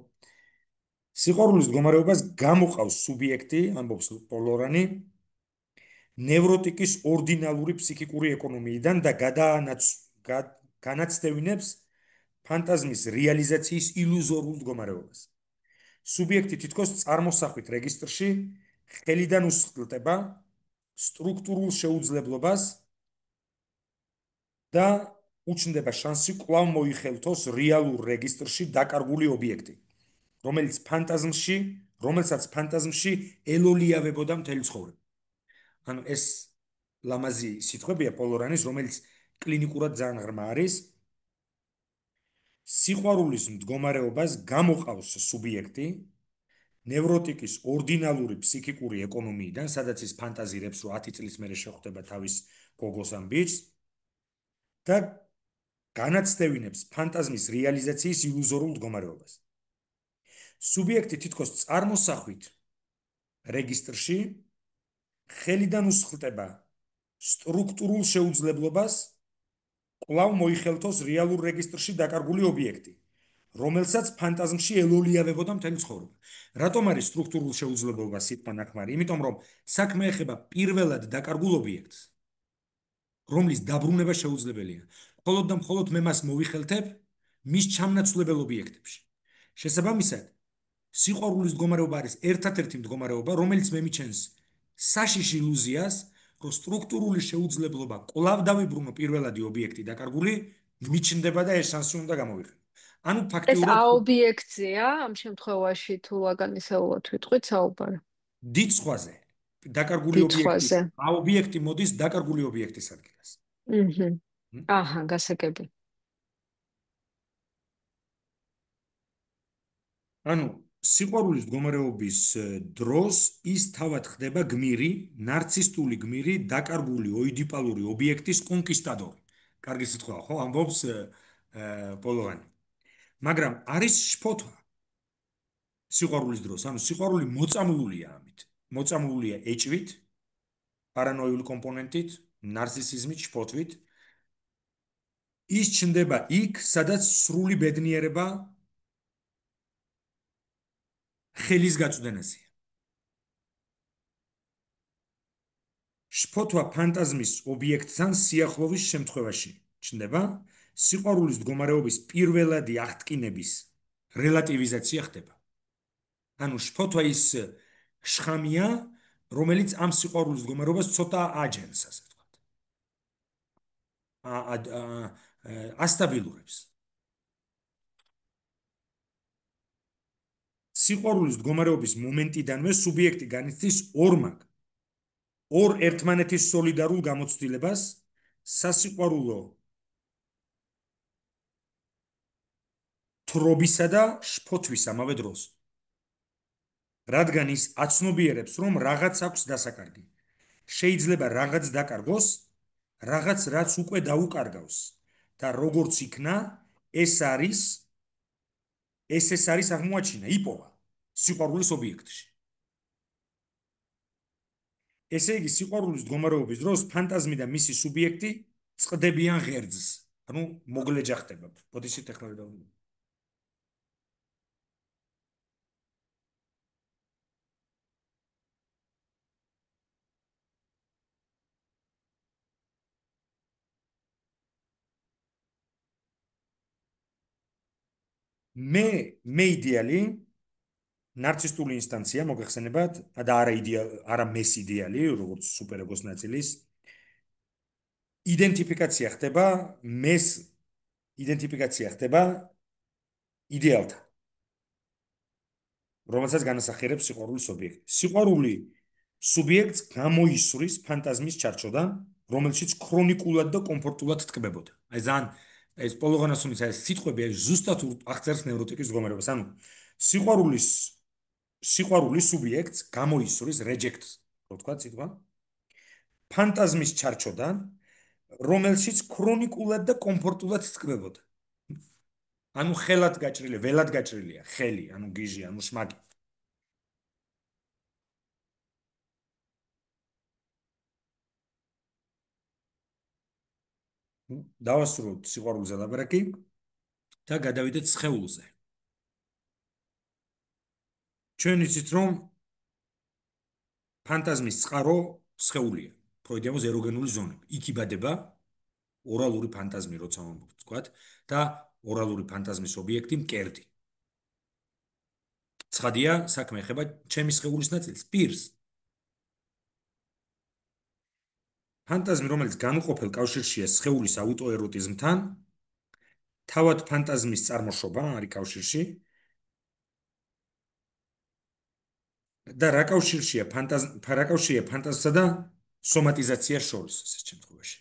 სიყვარულის მდგომარეობას გამოყავს სუბიექტი, ამბობს პოლორანი, ნევროტიკის ორდინალური ფსიქიკური ეკონომიიდან და განაცდევინებს ფანტაზმის რეალიზაციის ილუზორულ მდგომარეობას. სუბიექტი თითქოს წარმოსახვით რეგისტრში ხელიდან უსხლტება სტრუქტურულ შეუძლებლობას და უჩნდება შანსი კვლავ მოიხელთოს რეალურ რეგისტრში დაკარგული ობიექტი, რომელსაც ფანტაზმში ელოლიავებოდა მთელი ცხოვრება. ანუ ეს ლამაზი სიტყვებია პოლორანის, რომელიც კლინიკურად ძალიან ღრმა არის. სიყვარულის მდგომარეობას გამოყავს სუბიექტი ნევროტიკის ორდინალური ფსიქიკური ეკონომიიდან, სადაც ის ფანტაზირებს, რომ 10 წლის მერე შეხვდება თავის გოგოს ან ბიჭს და განაცდევინებს ფანტაზმის რეალიზაციის ილუზორულ მდგომარეობას. სუბიექტი თითქოს წარმოსახვით რეგისტრში ხელიდან უსხლტება სტრუქტურულ შეუძლებლობას კვლავ მოიხელთოს რეალურ რეგისტრში დაკარგული ობიექტი, რომელსაც ფანტაზმში ელოლიავებოდა მთელი ცხოვრება. რატომ არის სტრუქტურულ შეუძლებლობა სიტყვა ნახმარი? იმიტომ რომ საქმე ეხება პირველად დაკარგულ ობიექტს, რომლის დაბრუნება შეუძლებელია. მხოლოდ და მხოლოდ მე მას მოვიხელთებ მის ჩამნაცვლებელ ობიექტებში. შესაბამისად, სიყვარულის მდგომარეობა არის ერთადერთი მდგომარეობა, რომელიც მე მიჩენს საშიშ ილუზიას, რომ სტრუქტურული შეუძლებლობა კვლავ დავიბრუნო პირველადი ობიექტი დაკარგული, მიჩნდება და ეს შანსი უნდა გამოვიყენო. ანუ ეს ფაქტიურად აობიექტია, ამ შემთხვევაში თუ ლაგანისეულად ვიტყვით საუბარი. დიდ სხვაზე დაკარგული დიდ ობიექტი, სხვაზე. აობიექტი მოდის დაკარგული ობიექტის ადგილას. აჰა, გასაგები. ანუ სიყვარულის მდგომარეობის დროს ის თავად ხდება გმირი, ნარცისტული გმირი, დაკარგული ოიდიპალური ობიექტის კონკისტადორი. კარგი სიტყვა, ხო? ამბობს პოლოვანი. მაგრამ არის შფოთვა სიყვარულის დროს, ანუ სიყვარული მოწამლულია ამით. მოწამლულია ეჭვით, პარანოიული კომპონენტით, ნარცისიზმით, შფოთვით. ის ჩნდება იქ, სადაც სრული ბედნიერება ხელის გაწვდენაზეა. შფოთვა ფანტაზმის ობიექტთან სიახლოვის შემთხვევაში ჩნდება, სიყვარულის მდგომარეობის პირველადი აღტკინების რელატივიზაცია ხდება. ანუ შფოთვა ის შხამია, რომელიც ამ სიყვარულის მდგომარეობას ცოტა აჯენს, ასე ვთქვათ. ასტაბილურებს. სიყვარულის მდგომარეობის მომენტიდანვე სუბიექტი განიცდის ორ ერთმანეთის სოლიდარულ გამოცდილებას სასიყვარულო თრობისა და შფოთვის ამავე დროს. რადგან ის აცნობიერებს, რომ რაღაც აქვს დასაკარგი. შეიძლება რაღაც დაკარგოს, რაღაც რაც უკვე დაუკარგავს და როგორც იქნა, ეს არის აღმოაჩინა, იპოვა სიყვარულის ობიექტში. ესე იგი, სიყვარულის მდგომარეობის დროს ფანტაზმი და მისი სუბიექტი წყდებიან ღერძს. ანუ მოგლეჯა ხდება. ბოდიშით ახლა დავუდგე. მე იდეალი ნარცისტული ინსტანცია მოგეხსენებათ და არა მეს იდეალი, როგორც სუპერეგოს ნაწილის იდენტიფიკაცია ხდება იდეალთან, რომელსაც განასახიერებს სიყვარულის ობიექტი. სიყვარული სუბიექტს გამოისვრის ფანტაზმის ჩარჩოდან, რომელშიც ქრონიკულად და კომფორტულად ტკბებოდა. აი ზან ეს პოლოგონასუნის ეს სიტყვები ზუსტად აღწერს ნევროტიკის მდგომარეობას. ანუ სიყვარულის სუბიექტს გამოისვრის რეჯექტს, რო თქვა სიტყვა, ფანტაზმის ჩარჩოდან, რომელშიც ქრონიკულად და კომფორტულად ტკბებოდა. ანუ ხელად გაჭრილი, ველად გაჭრილია, ხელი, ანუ გიჟი, ანუ შმაკი. დავასრულოთ სიყვარულზე ლაპარაკი და გადავიდეთ სხეულზე. ჩვენ იცით, რომ ფანტაზმის წყარო სხეულია, ფროიდიანოს ეროგენული ზონები. იქ იბადება ორალური ფანტაზმი, როცა ვთქვათ, და ორალური ფანტაზმის ობიექტი მკერდი. ცხადია, საქმე ეხება ჩემი სხეულის ნაწილს, პირს. ფანტაზმი, რომელიც განუყოფელ კავშირშია სხეულის აუტოეროტიზმთან, თავად ფანტაზმის წარმოშობა არის კავშირში და რა კავშირშია ფანტაზმსა და სომატიზაციას შორის ეს შემთხვევაში.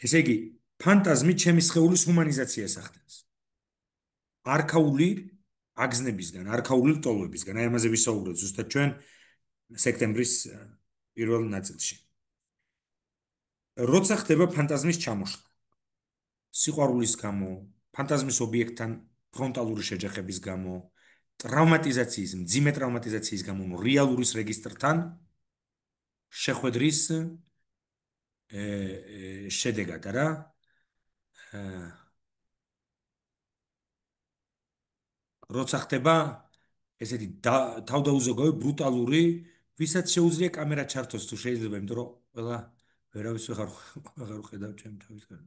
ესე იგი, ფანტაზმი ჩემი სხეულის ჰუმანიზაციას ახდენს. არქაული აგზნებისგან, არქაული ლტოლვებისგან, აი ამაზე ვისაუბრეთ ზუსტად ჩვენ სექტემბრის პირველ ნაწილში. როცა ხდება ფანტაზმის ჩამოშლა, სიყვარულის გამო, ფანტაზმის ობიექტთან ფრონტალური შეჯახების გამო, ტრავმატიზაციის, მძიმე ტრავმატიზაციის გამო, რეალურის რეგისტრთან შეხვედრის შედეგად, არა? როცა ხდება ესეთი თავდაუზოგავი ბრუტალური, ვისაც შეუძლია კამერა ჩართოს თუ შეიძლება, იმიტომ რომ ყველა ვერავის ვეღარ ხედავ ჩემ თავისგან.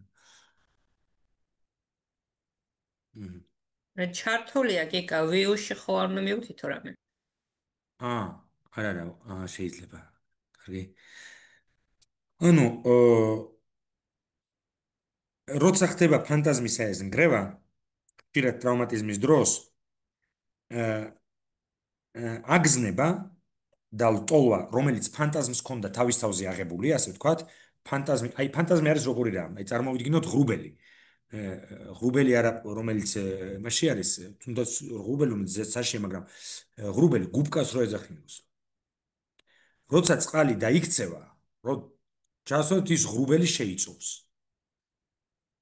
ჩართულია კიკა ვიუში ხო არ უნდა მივთითო რამე. არა, შეიძლება. კარგი. ანუ როცა ხდება ფანტაზმის ეს ნგრევა, ხშირად ტრავმატიზმის დროს აგზნება და ლტოლვა, რომელიც ფანტაზმს ჰქონდა თავის თავზე აღებული, ასე ვთქვათ, ფანტაზმი არის როგორი რამ? აი წარმოვიდგინოთ ღრუბელი. ღრუბელი არა, რომელიც მასში არის, თუნდაც ღრუბელი, რომელიც ზეცაშია, მაგრამ ღრუბელი გუბკას რო ეძახინოს. როცა წყალი დაიქცევა, რო ჩასვათ ის ღრუბელი შეიწოვს.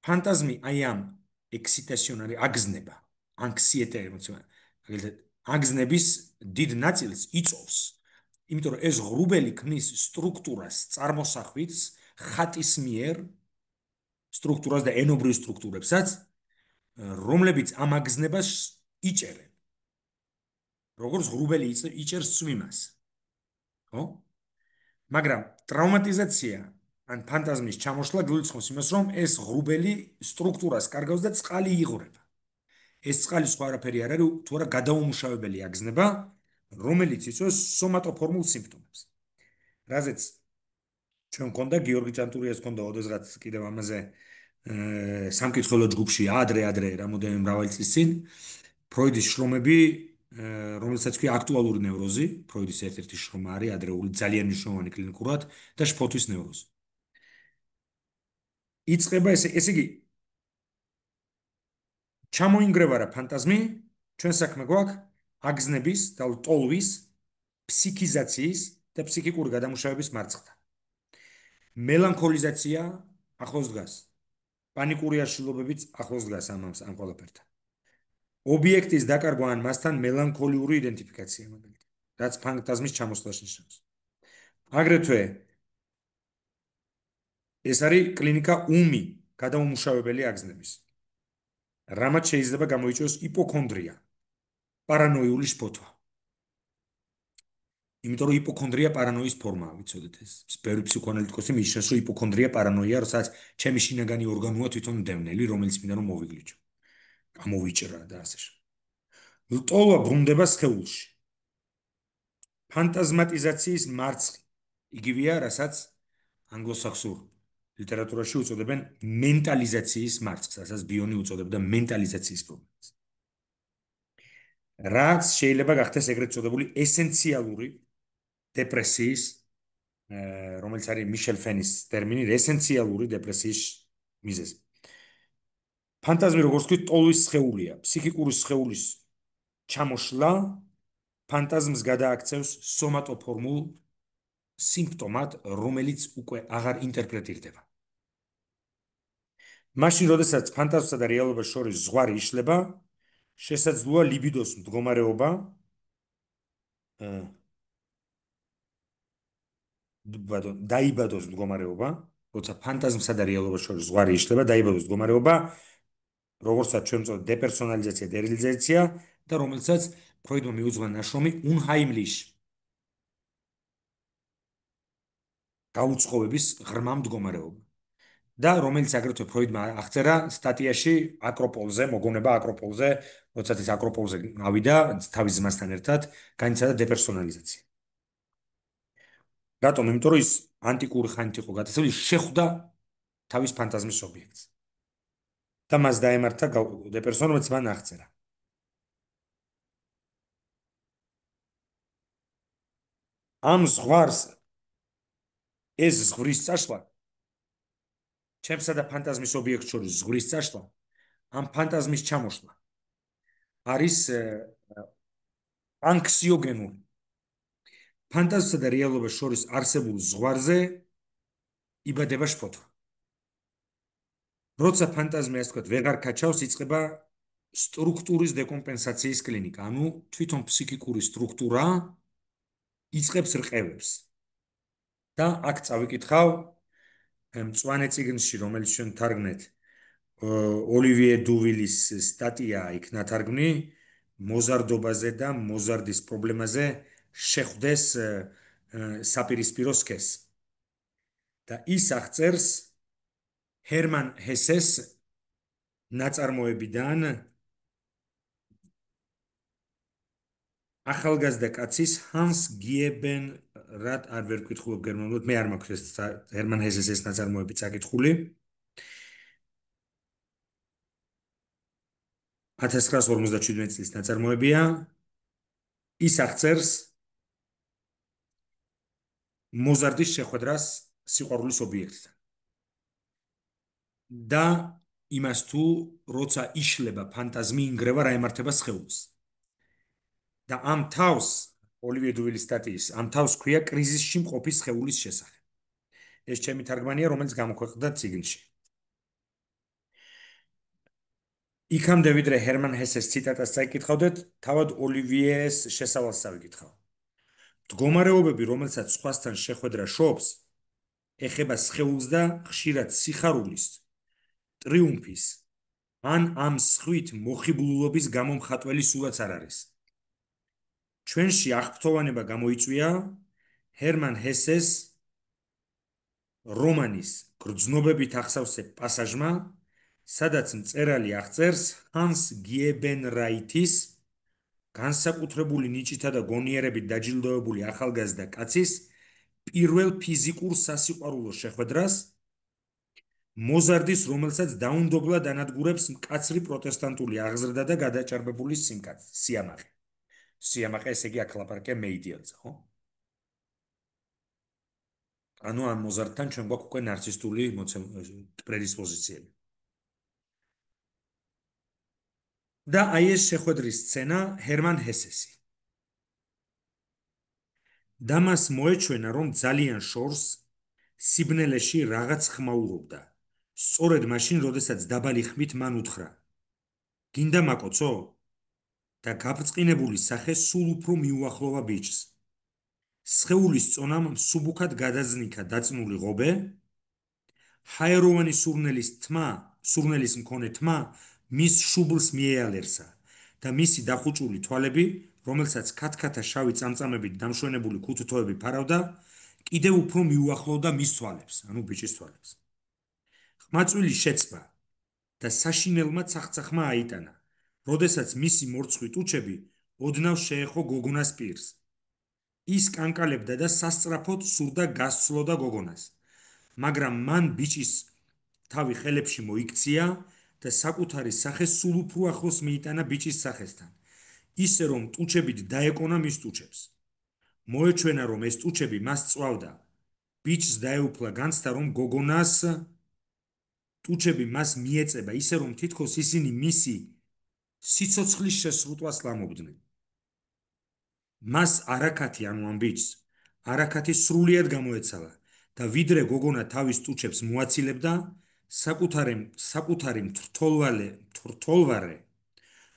ფანტაზმი აი ამ ექსიტაციონარი აგზნება, ანქსიეტე ემოცია, აგზნების დიდ ნაწილს იწოვს. იმიტომ რომ ეს ღრუბელი ქმნის სტრუქტურას, წარმოსახვით ხატის მიერ სტრუქტურას და ენობრივ სტრუქტურებსაც, რომლებიც ამ აგზნებას იჭერენ. როგორც ღრუბელი იჭერს წვიმას. ხო? მაგრამ ტრავმატიზაცია ან ფანტაზმის ჩამოშლა გულისხმობს იმას, რომ ეს ღრუბელი სტრუქტურას კარგავს და წყალი იღვრება. ეს წყალი სხვა არაფერი არ არის, თუ არა გადაუმუშავებელი აგზნება, რომელიც იწვევს სომატოფორმულ სიმპტომებს. რაზეც ჩვენ მქონდა გიორგი ჭანტურიას მქონდა ოდესღაც კიდევ ამაზე სამკითხველო ჯგუფში ადრე რამოდენიმე მრავალი წლის წინ ფროიდის შრომები, რომელსაც ქვია აქტუალური ნევროზი, ფროიდის ერთ-ერთი შრომა არის ადრეული ძალიან მნიშვნელოვანი კლინიკურად და შფოთვის ნევროზი. იწყება ესე იგი ჩამოინგრევა რა ფანტაზმი, ჩვენ საქმე გვაქვს აგზნების და ტოლვის, ფსიქიზაციის და ფსიქიკური გადამუშავების მარცხდა. მელანქოლიზაცია ახლოს დგას. პანიკური აშლილობებიც ახლოს დგას ამ ყველაფერთან. ობიექტის დაკარგვა ან მასთან მელანქოლიური იდენტიფიკაცია, მაგალითად, რაც ფანტაზმის ჩამოსვლას ნიშნავს. აგრეთვე ეს არის კლინიკა უმი, გადაუმუშავებელი აგზნების. რამაც შეიძლება გამოიწვიოს იპოქონდრია, პარანოიული შფოთვა. იმიტომ რომ იპოქონდრია პარანოის ფორმაა, ვიცოდეთ ეს. ბევრი ფსიქოანალიტიკოსი მიიჩნევს, რომ იპოქონდრია პარანოია, როცა ჩემი შინაგანი ორგანოა თვითონ მდევნელი, რომელიც მინდა რომ მოვიგლიჯო. გამოვიჭრა და ასე შემდეგ. ლტოლვა ბრუნდება სხეულში. ფანტაზმატიზაციის მარცხი იგივეა, რასაც ანგლოსაქსონურ ლიტერატურაში უწოდებენ მენტალიზაციის მარცხს, რასაც ბიონი უწოდებდა მენტალიზაციის პრობლემას. რაც შეიძლება გახდეს ეგრეთ წოდებული ესენციალური დეპრესიის, რომელიც არის მიშელ ფენის ტერმინი, ესენციალური დეპრესიის მიზეზი. ფანტაზმი, როგორც ვთქვით, ტოლვის სხეულია, ფსიქიკური სხეულის ჩამოშლა ფანტაზმს გადააქცევს სომატოფორმულ სიმპტომად, რომელიც უკვე აღარ ინტერპრეტირდება. მაშინ, როდესაც ფანტაზმსა და რეალობას შორის ზღვარი იშლება, შესაძლოა ლიბიდოს მდგომარეობა, დაიბადოს მდგომარეობა, როცა ფანტაზმსა და რეალობას შორის ზღვარი იშლება, დაიბადოს მდგომარეობა, როგორცაც ჩვენ ვწოდეთ დეპერსონალიზაცია, დერეალიზაცია და რომელსაც ფროიდმა მიუძღვნა ნაშრომი უნჰაიმლიშ გაუწყობების ღრმა მდგომარეობა. და რომელიც აგრეთვე ფროიდმა აღწერა სტატიაში აკროპოლზე, მოგონება აკროპოლზე, როდესაც ის აკროპოლზე ავიდა თავის ძმასთან ერთად, განიცადა დეპერსონალიზაცია. რატომ? იმიტომ რომ ის ანტიკური ხანით იყო გატაცებული, შეხვდა თავის ფანტაზმის ობიექტს. და მას დაემართა დეპერსონალიზაცია, რომელიც მან აღწერა. ამ ზღვარს ეს ზღვრის წაშლა ჩემსა და ფანტაზმის ობიექტს შორის ზღვრის წაშლა, ამ ფანტაზმის ჩამოშლა არის ანქსიოგენური. ფანტაზმსა და რეალობას შორის არსებულ ზღვარზე იბადება შფოთვა. როცა ფანტაზმი, ასე ვთქვათ, ვეღარ ქაჩავს, იწყება სტრუქტურის დეკომპენსაციის კლინიკა, ანუ თვითონ ფსიქიკური სტრუქტურა იწყებს რყევებს. და აქ წავიკითხავ მწვანე წიგნში, რომელიც ჩვენ თარგმნეთ, ოლივიე დუვილის სტატია იქ ნათარგმნი მოზარდობაზე და მოზარდის პრობლემაზე შეხვდეს საპირისპირო სქესს. და ის აღწერს ჰერმან ჰესეს ნაწარმოებიდან ახალგაზრდა კაცის ჰანს გიებენ რად არ ვერ ვკითხულობ გერმანულად, მე არ მაქვს ეს ჰერმან ჰესეს ეს ნაწარმოები წაკითხული. 1957 წლის ნაწარმოებია. ის აღწერს მოზარდის შეხვედრას სიყვარულის ობიექტთან. და იმას თუ როცა იშლება ფანტაზმი, ინგრევა რა ემართება სხეულს. და ამ თავს ოლივიე დუვილის სტატიის ამ თავს ქვია კრიზისში მყოფი სხეულის შესახებ. ეს ჩემი თარგმანია, რომელიც გამოქვეყნდა წიგნში. იქამდე ვიდრე ჰერმან ჰესეს ციტატას წაიკითხავდეთ, თავად ოლივიეს შესავალს წავიკითხავ. მდგომარეობები, რომელსაც სხვასთან შეხვედრა შობს, ეხება სხეულს და ხშირად სიხარულის, ტრიუმფის, ან ამ სხვით მოხიბლულობის გამომხატველი სულაც არ არის. ჩვენში აღფრთოვანება გამოიწვია ჰერმან ჰესეს რომანის გრძნობებით ახსავსე პასაჟმა, სადაც მწერალი აღწერს ჰანს გიებენრაითის განსაკუთრებული ნიჭითა და გონიერებით დაჯილდოებული ახალგაზრდა კაცის პირველ ფიზიკურ სასიყვარულო შეხვედრას, მოზარდის, რომელსაც დაუნდობლად ანადგურებს მკაცრი პროტესტანტული აღზრდა და გადაჭარბებული სიამაყე. სიამაყე, ესე იგი, აქ ლაპარაკია მეიდიელზე, ხო? ანუ ამ მოზარდთან ჩვენ გვაქვს უკვე ნარცისტული პრედისპოზიციები. და აი ეს შეხვედრის სცენა ჰერმან ჰესესი. და მას მოეჩვენა, რომ ძალიან შორს სიბნელეში რაღაც ხმაურობდა. სწორედ მაშინ, როდესაც დაბალი ხმით მან უთხრა: "გინდა მაკოცო?" და გაბრწყინებული სახე სულ უფრო მიუახლოვა ბიჭს. სხეულის წონამ მსუბუქად გადაზნიქა დაწნული ღობე, ჰაეროვანი სურნელის მქონე თმა მის შუბლს მიეალერსა და მისი დახუჭული თვალები, რომელსაც ქათქათა შავი წამწამებით დამშვენებული ქუთუთოები ფარავდა, კიდევ უფრო მიუახლოვდა მის თვალებს, ანუ ბიჭის თვალებს. ხმაწვილი შეცვა და საშინელმა ცახცახმა აიტანა, როდესაც მისი მორცხვი ტუჩები ოდნავ შეეხო გოგონას პირს. ის კანკალებდა და სასწრაფოდ სურდა გასცლოდა გოგონას, მაგრამ მან ბიჭის თავი ხელებში მოიქცია და საკუთარი სახე სულ უფრო ახლოს მიიტანა ბიჭის სახესთან, ისე რომ ტუჩებით დაეკონა მის ტუჩებს. მოეჩვენა, რომ ეს ტუჩები მას წვავდა. ბიჭს დაეუფლა განცდა, რომ გოგონას ტუჩები მას მიეწება, ისე რომ თითქოს ისინი მისი სიცოცხლის შესრუტვას ლამობდნენ. მას არაქათი, ანუ ამ ბიჭს, არაქათი სრულიად გამოეცალა და ვიდრე გოგონა თავის ტუჩებს მოაცილებდა, საკუთარი მთრთოლვარე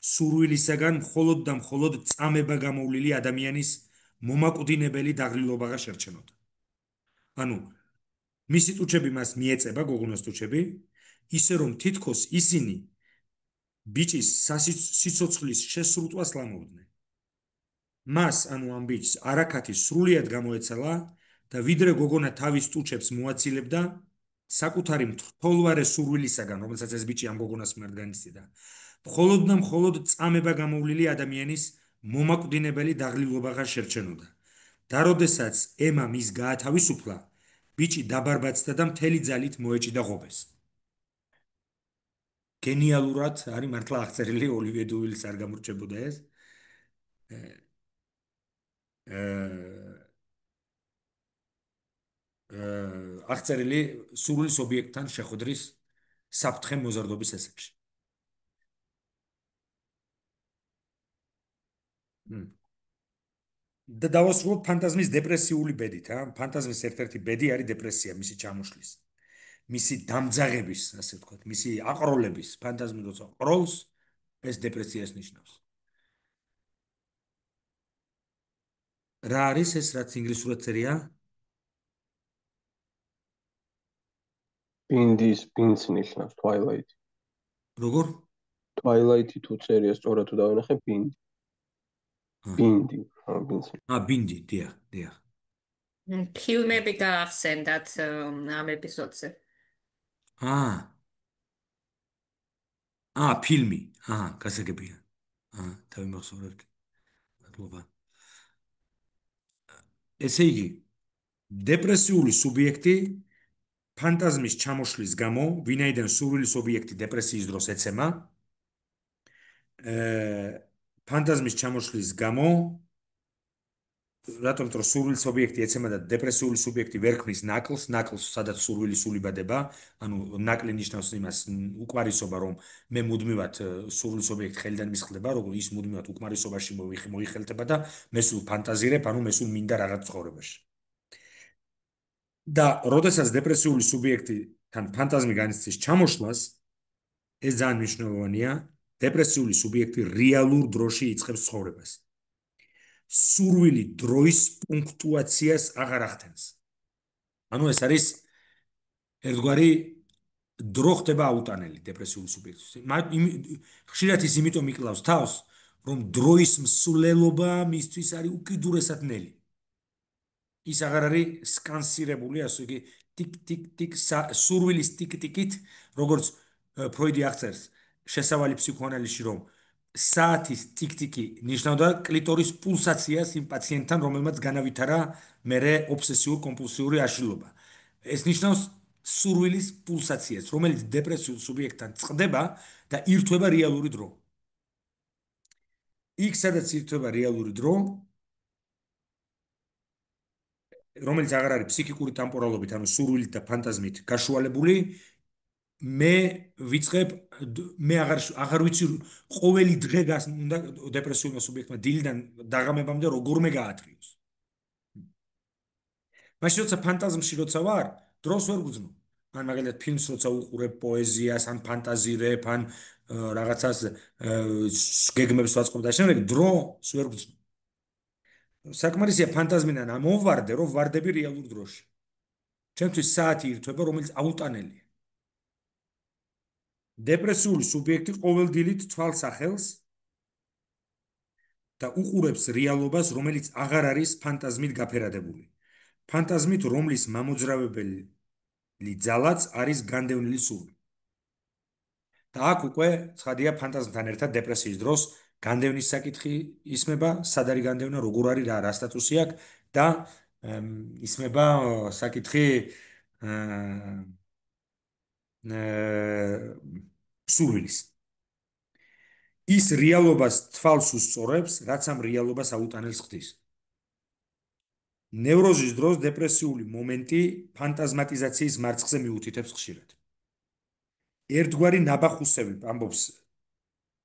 სურვილისაგან მხოლოდ და მხოლოდ წამება გამოვლილი ადამიანის მომაკვდინებელი დაღლილობაღა შერჩენოდა. ანუ მისი ტუჩები მას მიეწება, გოგონას ტუჩები, ისე რომ თითქოს ისინი ბიჭის სიცოცხლის შესრუტვას ლამობდნენ. მას, ანუ ამ ბიჭს, არაქათი სრულიად გამოეცალა და ვიდრე გოგონა თავის ტუჩებს მოაცილებდა, საკუთარი მთრთოლვარე სურვილისაგან, რომელსაც ეს ბიჭი ამ გოგონას მიმართ განიცდიდა, მხოლოდ და მხოლოდ წამება გამოვლილი ადამიანის მომაკვდინებელი დაღლილობაღა შერჩენოდა. და როდესაც ემა მის გაათავისუფლა, ბიჭი დაბარბაცდა და მთელი ძალით მოეჭიდა ღობეს. გენიალურად არის მართლა აღწერილი, ოლივიე დუვილს არ გამორჩებოდა ეს. აღწერილი სურვილის ობიექტთან შეხვედრის საფრთხე მოზარდობის ესებში. და დავასრულოთ ფანტაზმის დეპრესიული ბედით, ფანტაზმის ერთ-ერთი ბედი არის დეპრესია, მისი ჩამოშლის, მისი დამძაღების, ასე ვთქვათ, მისი აყროლების, ფანტაზმი როცა ყროლს, ეს დეპრესიას ნიშნავს. რა არის ეს, რაც ინგლისურად წერია? ბინდს ნიშნავს twilight. როგორ? twilight-ი თუ წერია სწორად თუ დავინახე ბინდი. ბინდი, ბინდს. ბინდი, დიახ. ფილმები გაახსენდათ ამ ეპიზოდზე. ფილმი. გასაგებია. დავიმახსოვრებთ. მადლობა. ესე იგი, დეპრესიული სუბიექტი ფანტაზმის ჩამოშლის გამო, ვინაიდან სურვილის ობიექტი დეპრესიის დროს ეცემა, ფანტაზმის ჩამოშლის გამო, რატომ რომ სურვილის ობიექტი ეცემა და დეპრესიული სუბიექტი ვერ ქმნის ნაკლს, სადაც სურვილი სულიბადება, ანუ ნაკლი ნიშნავს იმას უკმარისობა, რომ მე მუდმივად სურვილის ობიექტი ხელიდან მისხდება, როგორ ის მუდმივად უკმარისობაში მოიხელთება და მე სულ ფანტაზირებ, ანუ მე სულ მინდა რაღაც ცხოვრებაში. და როდესაც დეპრესიული სუბიექტთან ფანტაზმი განიცდის ჩამოშლას, ეს ძალიან მნიშვნელოვანია, დეპრესიული სუბიექტი რეალურ დროში იწყებს ცხოვრებას. სურვილი დროის პუნქტუაციას აღარ ახდენს. ანუ ეს არის ერთგვარი დრო ხდება აუტანელი დეპრესიული სუბიექტისთვის. ხშირად ის იმიტომ იკლავს თავს, რომ დროის მსვლელობა მისთვის არის უკიდურესად ნელი. ის აღარ არის სკანსირებული, ასე იგი ტიკ-ტიკ-ტიკ სურვილის ტიკ-ტიკით, როგორც ფროიდი აღწერს შესავალი ფსიქოანალიზში, რომ საათის ტიკ-ტიკი ნიშნავდა კლიტორის პულსაციას იმ პაციენტთან, რომელმაც განავითარა მერე ობსესიურ კომპულსიური აშლილობა. ეს ნიშნავს სურვილის პულსაციას, რომელიც დეპრესიულ სუბიექტთან წყდება და ირთვება რეალური დრო. იქ სადაც ირთვება რეალური დრო, რომელიც აღარ არის ფსიქიკური ტემპორალობით, ანუ სურვილით და ფანტაზმით გაშუალებული, მე ვიწყებ მე აღარ ვიცი ყოველი დღე უნდა დეპრესიულმა სუბიექტმა დილიდან დაღამებამდე როგორმე გაატრიოს. მაშინ როცა ფანტაზმში როცა ვარ, დროს ვერ გძნობ. ან მაგალითად ფილმს როცა უყურებ, პოეზიას, ან ფანტაზირებ, ან რაღაცას გეგმებს ვაწყობ და შემდეგ დროს ვერ გძნობ. საკმარისია ფანტაზმიდან ამოვარდე, რომ ვარდები რეალურ დროში. ჩემთვის საათი ირთვება, რომელიც აუტანელია. დეპრესიული სუბიექტი ყოველდღიურად თვალს ახელს და უყურებს რეალობას, რომელიც აღარ არის ფანტაზმით გაფერადებული. ფანტაზმით, რომლის მამოძრავებელი ძალაც არის განდევნილი სული. და აქ უკვე ცხადია ფანტაზმთან ერთად დეპრესიის დროს განდევნის საკითხი ისმება, სად არის განდევნა, როგორ არის, რა სტატუსი აქვს და ისმება საკითხი სურვილის. ის რეალობას თვალს უსწორებს, რაც ამ რეალობას აუტანელს ხდის. ნევროზის დროს დეპრესიული მომენტი ფანტაზმატიზაციის მარცხზე მიუთითებს ხშირად. ერთგვარი ნაბახუსები, ამბობს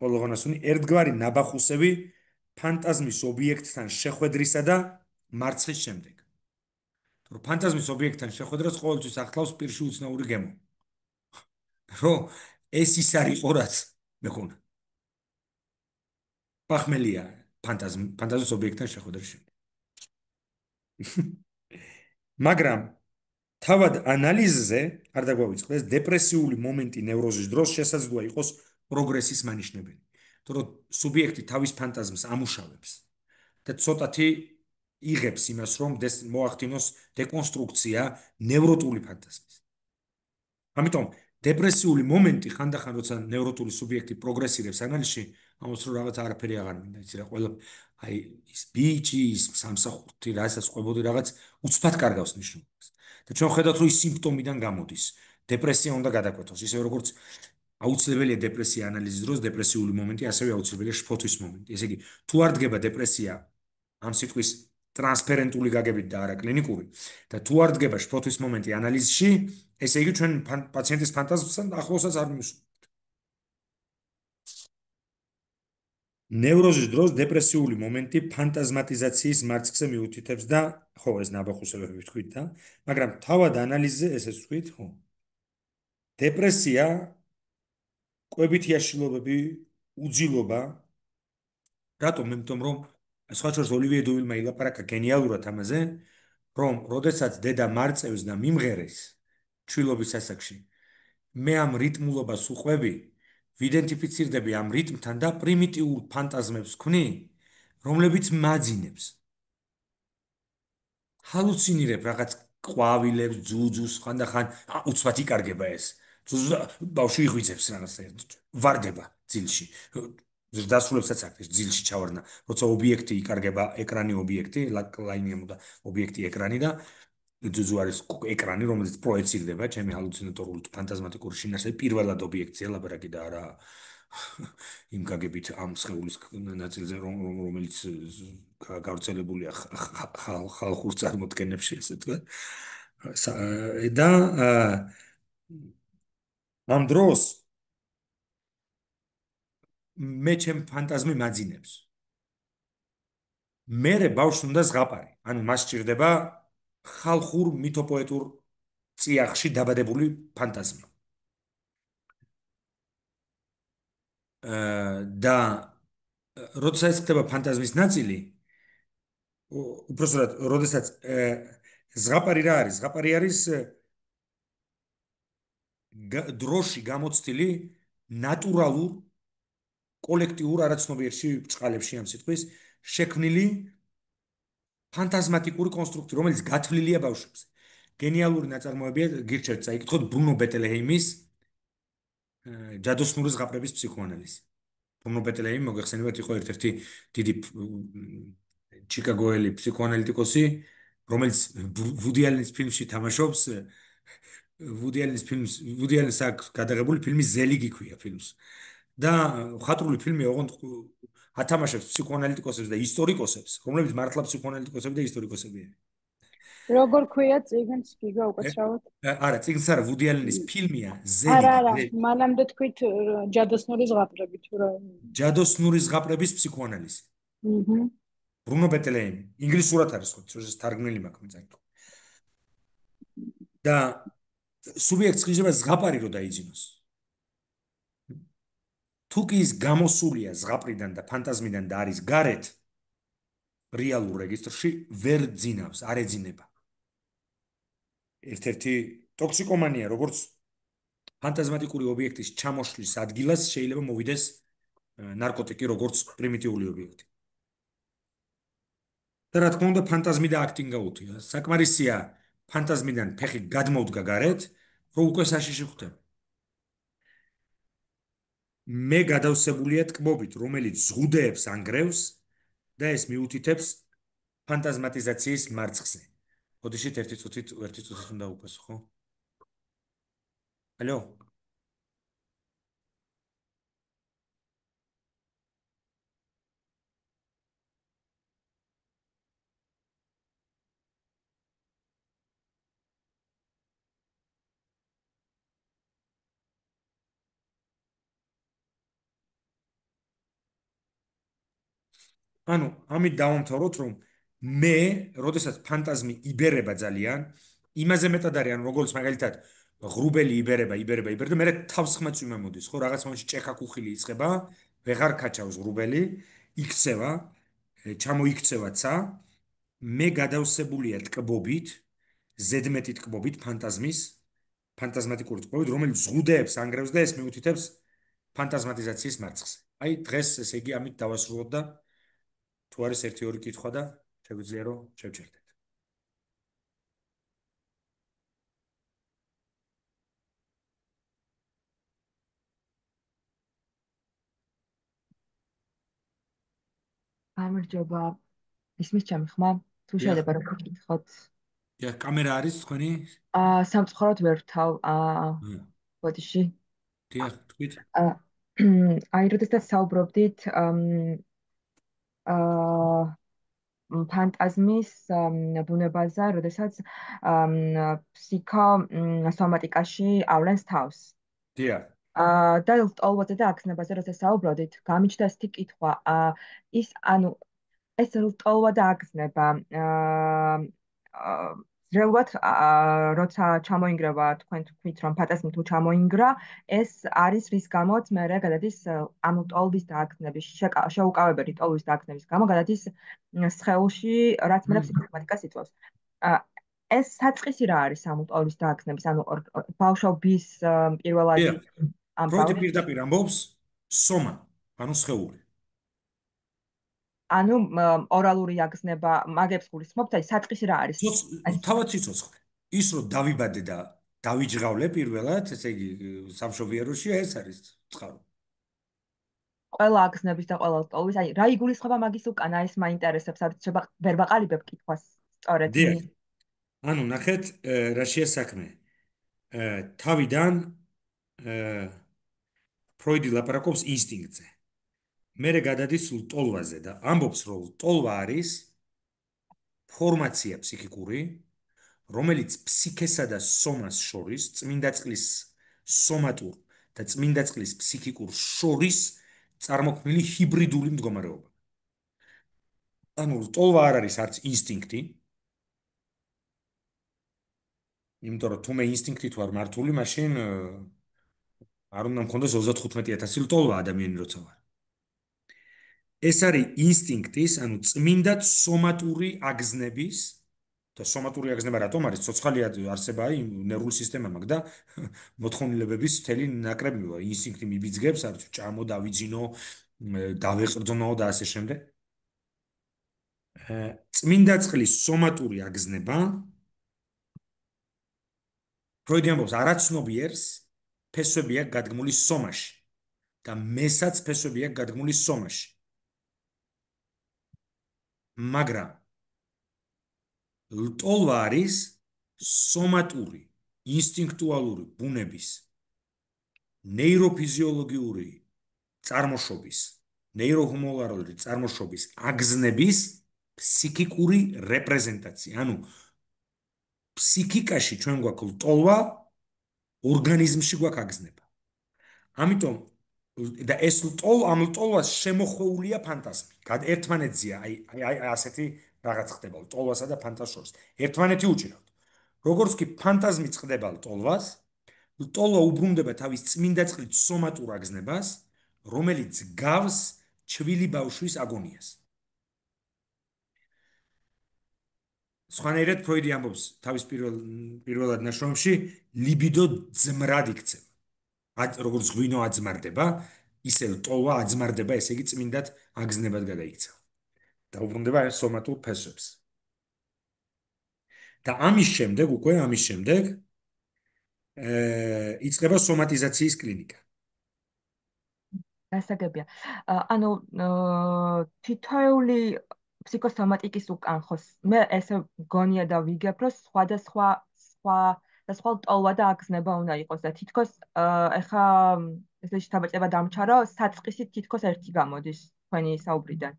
პოლოღონასუნი, ერთგვარი ნაბახუსები ფანტაზმის ობიექტთან შეხვედრისა და მარცხის შემდეგ. რომ ფანტაზმის ობიექტთან შეხვედრას ყოველთვის ახლავს პირში უცნაური გემო. რომ ეს ის არის ყორაც მეკონა. პახმელია ფანტაზმის ობიექტთან შეხვედრის შემდეგ. მაგრამ თავად ანალიზზე არ დაგვაუწყდეს დეპრესიული მომენტი ნევროზის დროს შესაძლოა იყოს პროგრესის მანიშნებელი. თორემ სუბიექტი თავის ფანტაზმს ამუშავებს და ცოტათი იღებს იმას, რომ მოახდინოს დეკონსტრუქცია ნევროტული ფანტაზმის. ამიტომ დეპრესიული მომენტი ხანდახან როცა ნევროტული სუბიექტი პროგრესირებს ანალიზში, ამას რომ რაღაც არაფერი აღარ მინდა, იცი რა, ყველა აი ის ბიჭი, ის სამსახურთი, რასაც ყვებოდი რაღაც უცბად კარგავს ნიშნულობას. და ჩვენ ხედავთ, რომ ის სიმპტომიდან გამოდის. დეპრესია უნდა გადაკვეთოს, ისე როგორც აუცილებელია დეპრესია ანალიზის დროს, დეპრესიული მომენტი, ასევე აუცილებელია შფოთვის მომენტი. ესე იგი, თუ არ დგება დეპრესია ამ სიტყვის ტრანსპერენტული გაგებით და არა კლინიკური და თუ არ დგება შფოთვის მომენტი ანალიზში, ესე იგი ჩვენ პაციენტის ფანტაზმსთან ახლოსაც არ მივსვამთ. ნევროზის დროს დეპრესიული მომენტი ფანტაზმატიზაციის მარცხზე მიუთითებს და ხო, ეს ნაბახუსებები ვთქვით და, მაგრამ თავად ანალიზზე ესეც ვთქვით, ხო. დეპრესია, კვებითი აშლილობები, უძილობა, რატომ? იმიტომ რომ სხვა შორის ოლივიე დუვილმა ილაპარაკა გენიალურად ამაზე, რომ როდესაც დედა მარწევს და მიმღერეს ჩვილობის ასაკში, მე ამ რიტმულობას უყვები, ვიდენტიფიცირდები ამ რიტმთან და პრიმიტიულ ფანტაზმებს ვქმნი, რომლებიც მაძინებს. ჰალუცინირებ რაღაც ყვავილებს, ძუძუს, ხანდახან უცბად იკარგება ეს. ბავშვი იღვიძებს რაღაცა, ვარდება ძილში. დასრულებსაც აქვს ძილში ჩავარდნა, როცა ობიექტი იკარგება, ეკრანი ობიექტი, ლაინიამო და ობიექტი ეკრანი და ძუძუ არის ეკრანი, რომელიც პროეცირდება, ჩემი ჰალუცინატორული ფანტაზმატიკური შინაარსი პირველად ობიექტია ლაბარაკი და არა იმ გაგებით ამ სხეულის ნაწილზე, რომელიც გავრცელებულია ხალხურ წარმოდგენებში, ესე ვთქვათ. და ამ დროს მე ჩემ ფანტაზმი მაძინებს. მერე ბავშვს უნდა ზღაპარი, ანუ მას სჭირდება ხალხურ მითოპოეტურ წიაღში დაბადებული ფანტაზმა. და როცა ეს ხდება ფანტაზმის ნაწილი, უბრალოდ როდესაც ზღაპარი რა არის? ზღაპარი არის დროში გამოცდილი ნატურალურ კოლექტიურ არაცნობიერში ბრწყალებში ამ სიტყვის შექმნილი ფანტაზმატიკური კონსტრუქცია, რომელიც გათვლილია ბავშვებზე. გენიალური ნაწარმოებია, გირჩევთ წაიკითხოთ ბრუნო ბეტელეჰეიმის ჯადოსნური ზღაპრების ფსიქოანალიზი. ბრუნო ბეტელეჰეიმი მოგეხსენებათ, იყო ერთ-ერთი დიდი ჩიკაგოელი ფსიქოანალიტიკოსი, რომელიც ვუდი ალენის ფილმში თამაშობს. ვუდი ალენს აქვს გადაღებული ფილმი ზელი გიქვია ფილმს. და ხატრული ფილმია, ოღონდ ათამაშებს ფსიქოანალიტიკოსებს და ისტორიკოსებს, რომლებიც მართლა ფსიქოანალიტიკოსები და ისტორიკოსები არიან. როგორ ქვია წიგნს გიგა უკაცრავად? არა, წიგნს არა, ვუდი ალენის ფილმია ზედი. არა, მანამდე თქვით ჯადოსნური ზღაპრები თუ რა. ჯადოსნური ზღაპრების ფსიქოანალიზი. აჰა. ბრუნო ბეტლეემი. ინგლისურად არის ხო, თარგმნილი მაქვს მეცადე. და სუბიექტს ხიჟება ზღაპარი რო დაიძინოს. თუ კი ის გამოსულია ზღაპრიდან და ფანტაზმიდან და არის გარეთ რეალურ რეგისტრში ვერ ძინავს, არ ეძინება. ერთ-ერთი ტოქსიკომანია, როგორც ფანტაზმატიკური ობიექტის ჩამოშლის ადგილას შეიძლება მოვიდეს ნარკოტიკი, როგორც პრიმიტიული ობიექტი. და რა თქმა უნდა, ფანტაზმი და აქტინგი გაუთია. საკმარისია ფანტაზმიდან ფეხი გადმოვდგა გარეთ, რომ უკვე საშიში ხვდება. მე გადავსებულია ტკბობით, რომელიც ზღუდეებს ანგრევს და ეს მიუთითებს ფანტაზმატიზაციის მარცხზე. ოდიშით ერთი წუთით უნდა უპასო, ხო? ალო? ანუ ამით დავამთავროთ, რომ მე, როდესაც ფანტაზმი იბერება ძალიან, იმაზე მეტად არის, ანუ როგორც მაგალითად ღრუბელი იბერება და მე თავს ხმაწვიმა მოდის, ხო, რაღაც მომენტში ჭექა კუხილი იწყება, ვეღარ ქაჩავს ღრუბელი, იქცევა, ჩამოიქცევაცა, მე გადავსებულია ტკბობით, ზედმეტი ტკბობით ფანტაზმატიკური ტკბობით, რომელიც ზღუდეებს ანგრევს და ეს მიუთითებს ფანტაზმატიზაციის მარცხზე. აი, დღეს ესე იგი ამით დავასრულოთ და თუ არის 1-2 კითხვა და შეგვიძლია რომ შევჩერდეთ. გამარჯობა. ისმის ჩემი ხმა? თუ შეიძლება რომ გკითხოთ. დიახ, კამერა არის თქვენი? სამწუხაროდ ვერ ვთავ. ბოდიში. დიახ, თქვით. აი, როდესაც საუბრობდით ფანტაზმის ბუნებაზე, როდესაც ფსიქოსომატიკაში ავლენს თავს. დიახ. და ლტოლვაზე და აქცნებაზე, როდესაც საუბრობდით, გამიჩნდა ესეთი კითხვა. ეს ლტოლვა და აქცნება ძრეულად როცა ჩამოინგრევა, თქვენ თქვით, რომ ფანტაზმი თუ ჩამოინგრა, ეს არის რის გამოც მე გადადის ამ ლტოლვის და აქცნების შეუკავებელი ლტოლვის და აქცნების გამო გადადის სხეულში, რაც მე ფსიქოსომატიკას იწვევს. ეს საწყისი რა არის ამ ლტოლვის და აქცნების, ანუ ბავშვობის პირველადი ამ პროდი პირდაპირ ამბობს სომა, ანუ სხეული. ანუ ორალური აგზნება მაგებს გულისხმობთ, აი საწყისი რა არის? თავად სიცოცხლე. ის რომ დავიბადე და დავიჯღავლე პირველად, ესე იგი სამშობიაროში ეს არის წყარო. ყველა აგზნების და ყველა ლტოლვის, აი რა იგულისხმება მაგის უკან, ეს მაინტერესებს, სადაც ვერ ვაყალიბებ კითხვას სწორედ. ანუ ნახეთ, რაშია საქმე. თავიდან ფროიდი ლაპარაკობს ინსტინქტზე. მერე გადადის ლტოლვაზე და ამბობს, რომ ლტოლვა არის ფორმაცია ფსიქიკური, რომელიც ფსიქესა და სომას შორის, წმინდა წყლის სომატურ და წმინდა წყლის ფსიქიკურ შორის წარმოქმნილი ჰიბრიდული მდგომარეობა. ანუ ლტოლვა არ არის არც ინსტინქტი, იმიტომ რომ თუ მე ინსტინქტით ვარ მართული, მაშინ არ უნდა მქონდეს 35,000 ლტოლვა ადამიანი როცა ვარ. ეს არის ინსტინქტის, ანუ წმინდა სომატური აგზნების და სომატური აგზნება რატომ არის? ცოცხალი არსებაა იმ ნერვული სისტემა მაქვს და მოთხოვნილებების მთელი ნაკრებია. ინსტინქტი მიბიძგებს, არც ჭამო, დავიძინო, დავეყრდნო და ასე შემდეგ. წმინდა წყლის სომატური აგზნება ფროიდი ამბობს, არაცნობიერს ფესვები აქვს გადგმული სომაში და მესაც ფესვები აქვს გადგმული სომაში. მაგრამ ლტოლვა არის სომატური, ინსტინქტუალური ბუნების ნეიროფიზიოლოგიური წარმოშობის, ნეიროჰუმორალური წარმოშობის აგზნების ფსიქიკური რეპრეზენტაცია. ანუ ფსიქიკაში ჩვენ გვაქვს ლტოლვა, ორგანიზმში გვაქვს აგზნება. ამიტომ და ეს ამ ლტოლვას შემოხვეულია ფანტაზმი. ერთმანეთზეა, აი ასეთი რაღაც ხდება ლტოლვასა და ფანტაზმის შორის. ერთმანეთი უჭირავთ. როგორც კი ფანტაზმი წყდება ლტოლვას, ლტოლვა უბრუნდება თავის წმინდა წყლით სომატურ აგზნებას, რომელიც გავს ჩვილი ბავშვის აგონიას. სხვანაირად ფროიდი ამბობს თავის პირველად ნაშრომში, ლიბიდო ძმრად იქცევა. როგორც ღვინო აძმარდება, ისე ლტოლვა აძმარდება, ესე იგი წმინდად აგზნებად გადაიქცევა. და უბრუნდება ეს სომატურ ფესვებს. და ამის შემდეგ იწყება სომატიზაციის კლინიკა. გასაგებია. ანუ თითოეული ფსიქოსომატიკის უკან ხო მე ესე გონია და ვიგებ, რომ სხვა ლტოლვა და აგზნება უნდა იყოს და თითქოს ეხა ესე შეთაბეჭდება დამჩა, რომ საწყისი თითქოს ერთი გამოდის თქვენი საუბრიდან.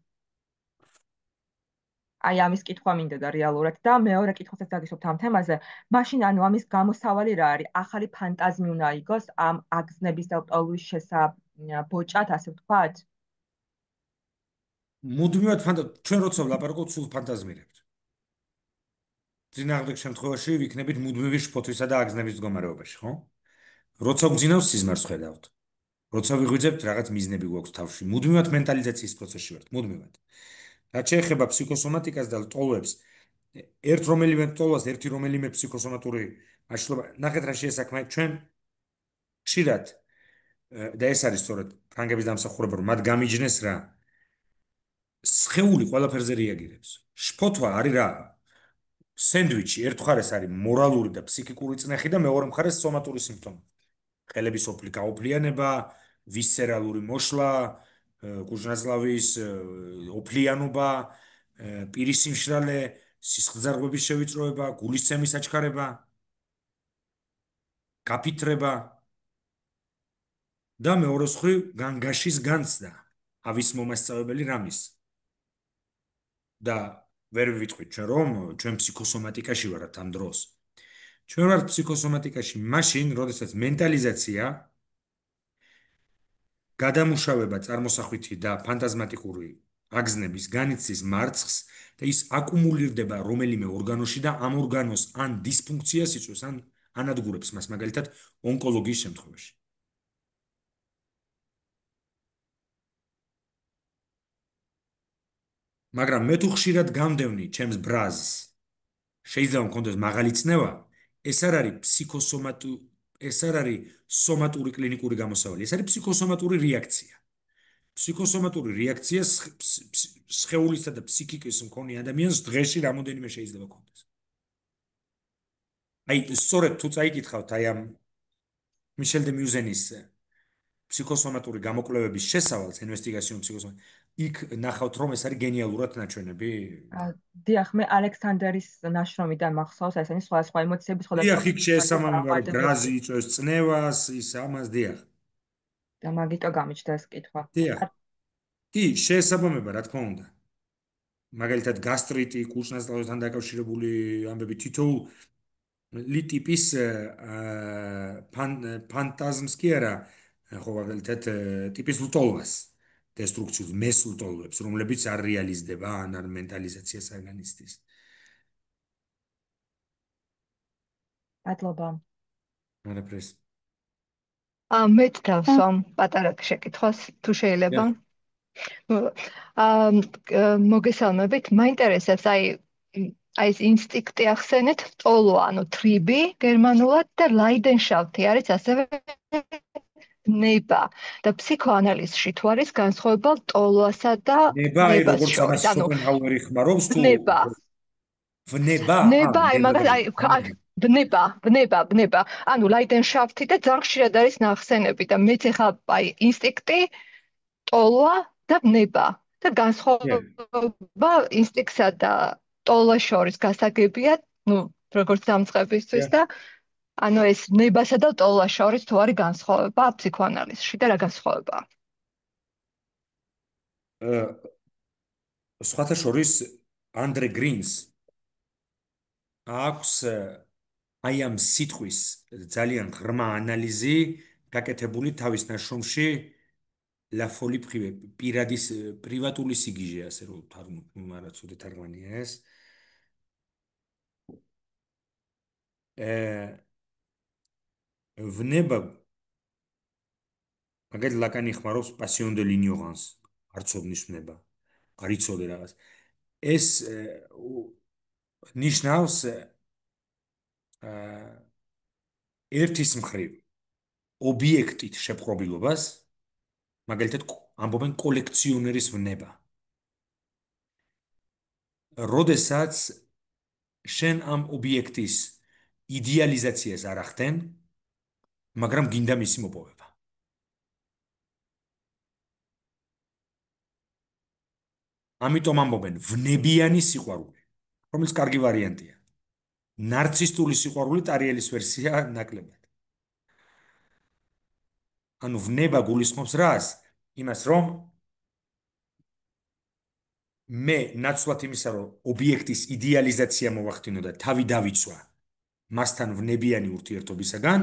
აი ამის კითხვა მინდა და რეალურად და მეორე კითხვასაც დაგისვამთ ამ თემაზე. მაშინ ანუ ამის გამოსავალი რა არის? ახალი ფანტაზმი უნდა იყოს ამ აგზნების და ლტოლვის ბოჭად, ასე ვთქვათ? მუდმივად ჩვენ როცა ვლაპარაკობთ სულ ფანტაზმირებთ. წინააღმდეგ შემთხვევაში ვიქნებით მუდმივი შფოთვისა და აგზნების მდგომარეობაში, ხო? როცა გძინავს სიზმარს ხედავთ. როცა ვიღვიძებთ რაღაც მიზნები გვაქვს თავში, მუდმივად მენტალიზაციის პროცესში ვართ, მუდმივად. რაც შეეხება ფსიქოსომატიკას და ლტოლვებს, ერთ რომელიმე ლტოლვას, ერთი რომელიმე ფსიქოსომატური აშლობა, ნახეთ რა შეესაქმნა ჩვენ ხშირად და ეს არის სწორედ ფრანგების დამსახურება, რომ მათ გამიჯნეს რა. სხეული ყველაფერზე რეაგირებს. შფოთვა არის რა? სენდვიჩი ერთ მხარეს არის მორალური და ფსიქიკური წნეხი და მეორე მხარეს სომატური სიმპტომი. ხელების გაოფლიანება, ვისცერალური მოშლა, კუჭნაწლავის ოფლიანობა, პირის სიმშრალე, სისხლძარღვების შევიწროება, გულისცემის აჩქარება, გაფითრება და მეორე მხრივ განგაშის განცდა, ავის მომასწავებელი რამის. და ვერ ვიტყვით ჩვენ რომ ჩვენ ფსიქოსომატიკაში ვართ ამ დროს. ჩვენ ვართ ფსიქოსომატიკაში მაშინ, როდესაც მენტალიზაცია, გადამუშავება წარმოსახვითი და ფანტაზმატიკური აგზნების განიცდის მარცხს და ის აკუმულირდება რომელიმე ორგანოში და ამ ორგანოს ან დისფუნქციას იწვევს, ან ანადგურებს მას, მაგალითად, ონკოლოგიის შემთხვევაში. მაგრამ მე თუ ხშირად გამდევნი ჩემს ბრაზს, შეიძლება მქონდეს მაღალი წნევა, ეს არ არის სომატური კლინიკური გამოსავალი, ეს არის ფსიქოსომატური რეაქცია. ფსიქოსომატური რეაქცია სხეულისა და ფსიქიკის მქონე ადამიანს დღეში რამოდენიმე შეიძლება ქონდეს. აი, სწორედ თუ წაიკითხავთ აი ამ მიშელ დე მიუზენის ფსიქოსომატური გამოკვლევების შესავალს, ინვესტიგაციონ ფსიქოსომატ, იქ ნახავთ რომ ეს არის გენიალურად ნაჩვენები. დიახ, მე ალექსანდერის ნაშრომიდან მახსოვს, ესენი სხვა ემოციების ხოლმე. დიახ, იქ შეესაბამება რომ გრაზი იწვევს წნევას, ის ამას დიახ. და მაგიტო გამიჩნდა ეს კითხვა. დიახ. კი, შეესაბამება, რა თქმა უნდა. მაგალითად, გასტრიტი, კუჭნაწლავთან დაკავშირებული ამბები თითოეული ტიპის ფანტაზმს კი არა, ხო, მაგალითად, ტიპის ლტოლვას, დესტრუქციულ მესლტოლვებს, რომლებიც არ რეალიზდება, ან არ მენტალიზაციას არ განიცდის. მადლობა. არაფერს. მე დავსვამ პატარა შეკითხვას, თუ შეიძლება. მოგესალმებით, მაინტერესებს აი ეს ინსტინქტი ახსენეთ, ლტოლვა, ანუ თრიბი გერმანულად და ლაიდენშაფტი არის ასევე ნება და ფსიქოანალიზში თუ არის განსხვავება ლტოლვასა და ნებას შორის. ანუ შოპენჰაუერი ხმარობს თუ ნება აი მაგას ბნება. ანუ ლაიდენშაფტი და ძალიან ხშირად არის ნახსენები და მეც ახლა აი ინსტინქტი, ლტოლვა და ნება და განსხვავება ინსტინქტსა და ლტოლვას შორის გასაგებია, როგორც დამწყებისთვის და ანუ ეს ნებასა და ლტოლვას შორის თუ არის განსხვავება ფსიქოანალიზში და რა განსხვავებაა? სხვათა შორის ანდრე გრინს აქვს აი ამ სიტყვის ძალიან ღრმა ანალიზი გაკეთებული თავის ნაშრომში La folie privée, პრივატული სიგიჟე, ასე რომ არა ცუდად თარგმანია ეს. ვნება მაგალითად ლაკანი ხმარობს passion de l'ignorance, არცოდნის ვნება, არ იცოდე რაღაც. ეს ნიშნავს ერთის მხრივ ობიექტით შეპყრობილობას, მაგალითად ამბობენ კოლექციონერის ვნება. როდესაც შენ ამ ობიექტის იდეალიზაციას არ ახდენ, მაგრამ გინდა მისი მოპოვება. ამიტომ ამბობენ ვნებიანი სიყვარული, რომელიც კარგი ვარიანტია. ნარცისტული სიყვარული ტარიელის ვერსია ნაკლებად. ანუ ვნება გულისხმობს რას? იმას, რომ მე ნაცვლად იმისა, რომ ობიექტის იდეალიზაცია მოვახდინო და თავი დავიცვა მასთან ვნებიანი ურთიერთობისაგან,